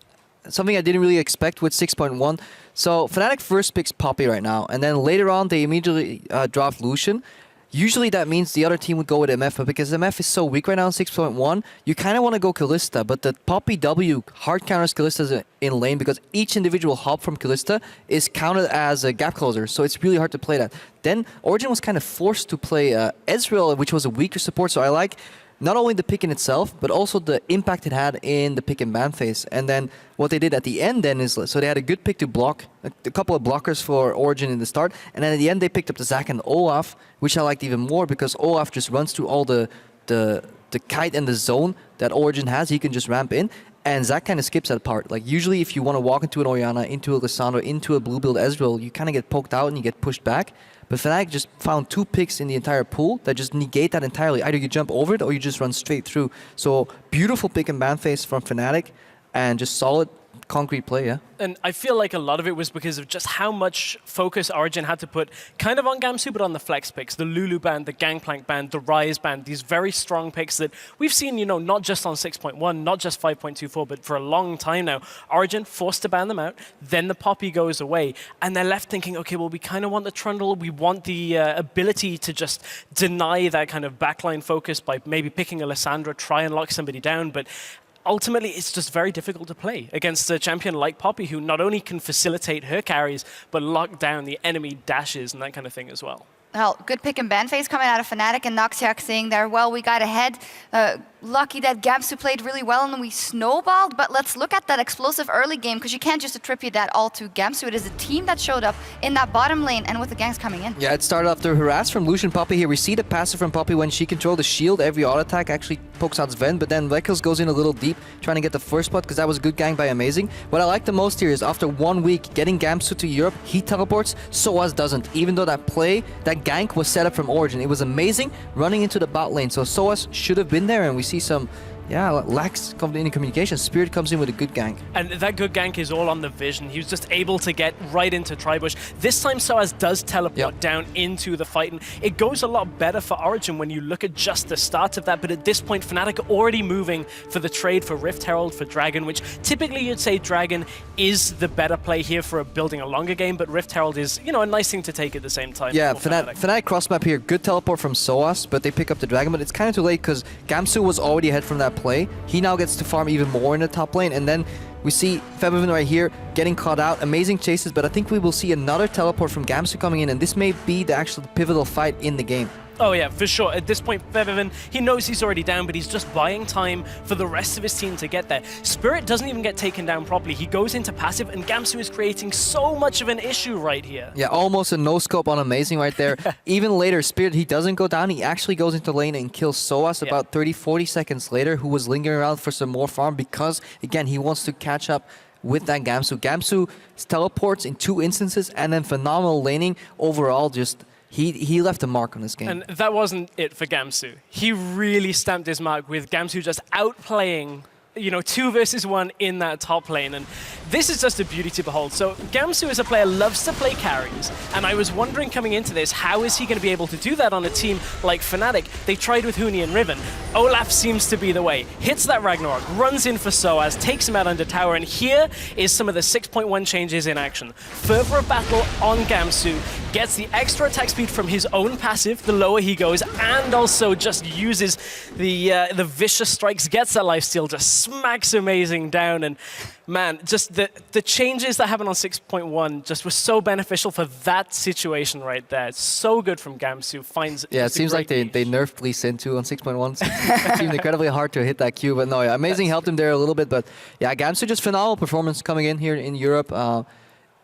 something I didn't really expect with 6.1. So Fnatic first picks Poppy right now, and then later on they immediately draft Lucian. Usually that means the other team would go with MF, but because MF is so weak right now in 6.1, you kind of want to go Kalista, but the Poppy W hard counters Kalista in lane because each individual hop from Kalista is counted as a gap closer, so it's really hard to play that. Then Origen was kind of forced to play Ezreal, which was a weaker support, so I like not only the pick in itself, but also the impact it had in the pick and ban phase. And then what they did at the end then is, so they had a good pick to block, a couple of blockers for Origen in the start, and then at the end they picked up the Zac and Olaf, which I liked even more because Olaf just runs through all the kite and the zone that Origen has. He can just ramp in, and Zac kind of skips that part. Like usually if you want to walk into an Orianna, into a Lissandra, into a blue build Ezreal, you kind of get poked out and you get pushed back. But Fnatic just found 2 picks in the entire pool that just negate that entirely. Either you jump over it or you just run straight through. So beautiful pick and ban phase from Fnatic and just solid concrete play, yeah. And I feel like a lot of it was because of just how much focus Origen had to put kind of on Gamsu, but on the flex picks, the Lulu ban, the Gangplank ban, the Rise ban, these very strong picks that we've seen, you know, not just on 6.1, not just 5.24, but for a long time now. Origen forced to ban them out, then the Poppy goes away, and they're left thinking, okay, well, we kind of want the Trundle, we want the ability to just deny that kind of backline focus by maybe picking a Lissandra, try and lock somebody down, but ultimately, it's just very difficult to play against a champion like Poppy, who not only can facilitate her carries, but lock down the enemy dashes and that kind of thing as well. Well, good pick and ban phase coming out of Fnatic, and Noxiac saying there, well, we got ahead. Lucky that Gamsu played really well and we snowballed, but let's look at that explosive early game, because you can't just attribute that all to Gamsu. It is a team that showed up in that bottom lane and with the ganks coming in. Yeah, it started off the harass from Lucian Poppy here. We see the passive from Poppy when she controlled the shield. Every auto attack actually pokes out Sven, but then Rekkles goes in a little deep, trying to get the first spot, because that was a good gank by Amazing. What I like the most here is after 1 week getting Gamsu to Europe, he teleports, Soaz doesn't. Even though that play, that gank was set up from Origen. It was Amazing running into the bot lane, so Soaz should have been there, and we see some lacks any communication. Spirit comes in with a good gank. And that good gank is all on the vision. He was just able to get right into Tribush. This time Soaz does teleport down into the fight, and it goes a lot better for Origen when you look at just the start of that. But at this point, Fnatic are already moving for the trade for Rift Herald for Dragon, which typically you'd say Dragon is the better play here for building a longer game, but Rift Herald is, you know, a nice thing to take at the same time. Yeah, Fnatic cross map here. Good teleport from Soaz, but they pick up the Dragon, but it's kind of too late because Gamsu was already ahead from that play. He now gets to farm even more in the top lane, and then we see Febiven right here getting caught out. Amazing chases, but I think we will see another teleport from Gamsu coming in, and this may be the actual pivotal fight in the game. Oh yeah, for sure. At this point, Febiven, he knows he's already down, but he's just buying time for the rest of his team to get there. Spirit doesn't even get taken down properly. He goes into passive, and Gamsu is creating so much of an issue right here. Yeah, almost a no-scope on Amazing right there. Even later, Spirit, he doesn't go down. He actually goes into lane and kills Soaz about 30-40 seconds later, who was lingering around for some more farm because, again, he wants to catch up with that Gamsu. Gamsu teleports in 2 instances, and then phenomenal laning. Overall, just He left a mark on this game. And that wasn't it for Gamsu. He really stamped his mark with Gamsu just outplaying, you know, 2 versus 1 in that top lane. And this is just a beauty to behold. So Gamsu as a player loves to play carries. And I was wondering coming into this, how is he going to be able to do that on a team like Fnatic? They tried with Huni and Riven. Olaf seems to be the way. Hits that Ragnarok, runs in for Soaz, takes him out under tower. And here is some of the 6.1 changes in action. Fervor of Battle on Gamsu, gets the extra attack speed from his own passive, the lower he goes, and also just uses the vicious strikes, gets that lifesteal, just smacks Amazing down. And man, just the changes that happened on 6.1 just were so beneficial for that situation right there. It's so good from Gamsu. Finds it seems like they nerfed Lee Sin too on 6.1. It seemed incredibly hard to hit that Q, but no, Amazing helped him there a little bit. But yeah, Gamsu just phenomenal performance coming in here in Europe.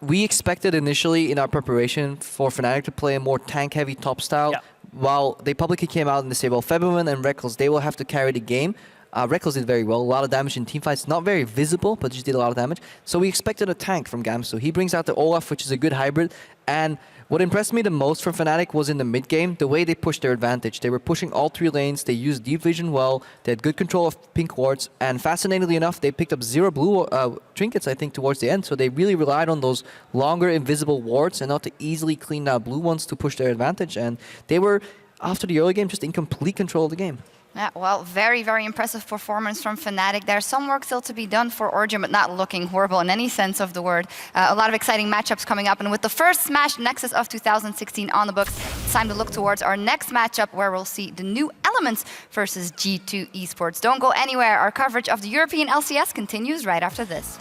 We expected initially in our preparation for Fnatic to play a more tank-heavy top style. While they publicly came out and they say, well, Febiven and Rekkles, they will have to carry the game. Rekkles did very well, a lot of damage in teamfights, not very visible, but just did a lot of damage. So we expected a tank from Gamsu. He brings out the Olaf, which is a good hybrid, and what impressed me the most from Fnatic was in the mid game, the way they pushed their advantage. They were pushing all 3 lanes, they used deep vision well, they had good control of pink wards, and fascinatingly enough, they picked up 0 blue trinkets, I think, towards the end, so they really relied on those longer invisible wards and not to easily clean out blue ones to push their advantage, and they were, after the early game, just in complete control of the game. Yeah, well, very, very impressive performance from Fnatic. There's some work still to be done for Origen, but not looking horrible in any sense of the word. A lot of exciting matchups coming up. And with the first Smash Nexus of 2016 on the books, it's time to look towards our next matchup where we'll see the new Elements versus G2 Esports. Don't go anywhere. Our coverage of the European LCS continues right after this.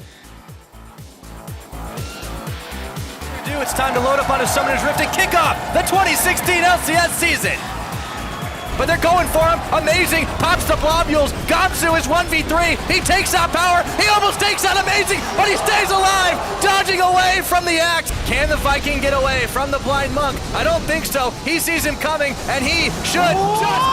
It's time to load up on a Summoner's Rift and kick off the 2016 LCS season. But they're going for him. Amazing. Pops the globules. Gamsu is 1v3. He takes out power. He almost takes out Amazing, but he stays alive, dodging away from the axe. Can the Viking get away from the blind monk? I don't think so. He sees him coming, and he should just...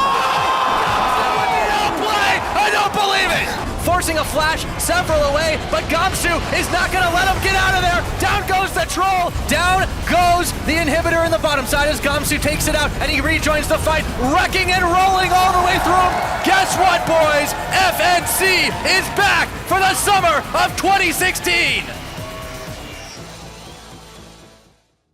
Play! I don't believe it! forcing a flash several away, but Gamsu is not going to let him get out of there. Down goes the troll. Down goes the inhibitor in the bottom side as Gamsu takes it out and he rejoins the fight, wrecking and rolling all the way through him. Guess what, boys? FNC is back for the summer of 2016.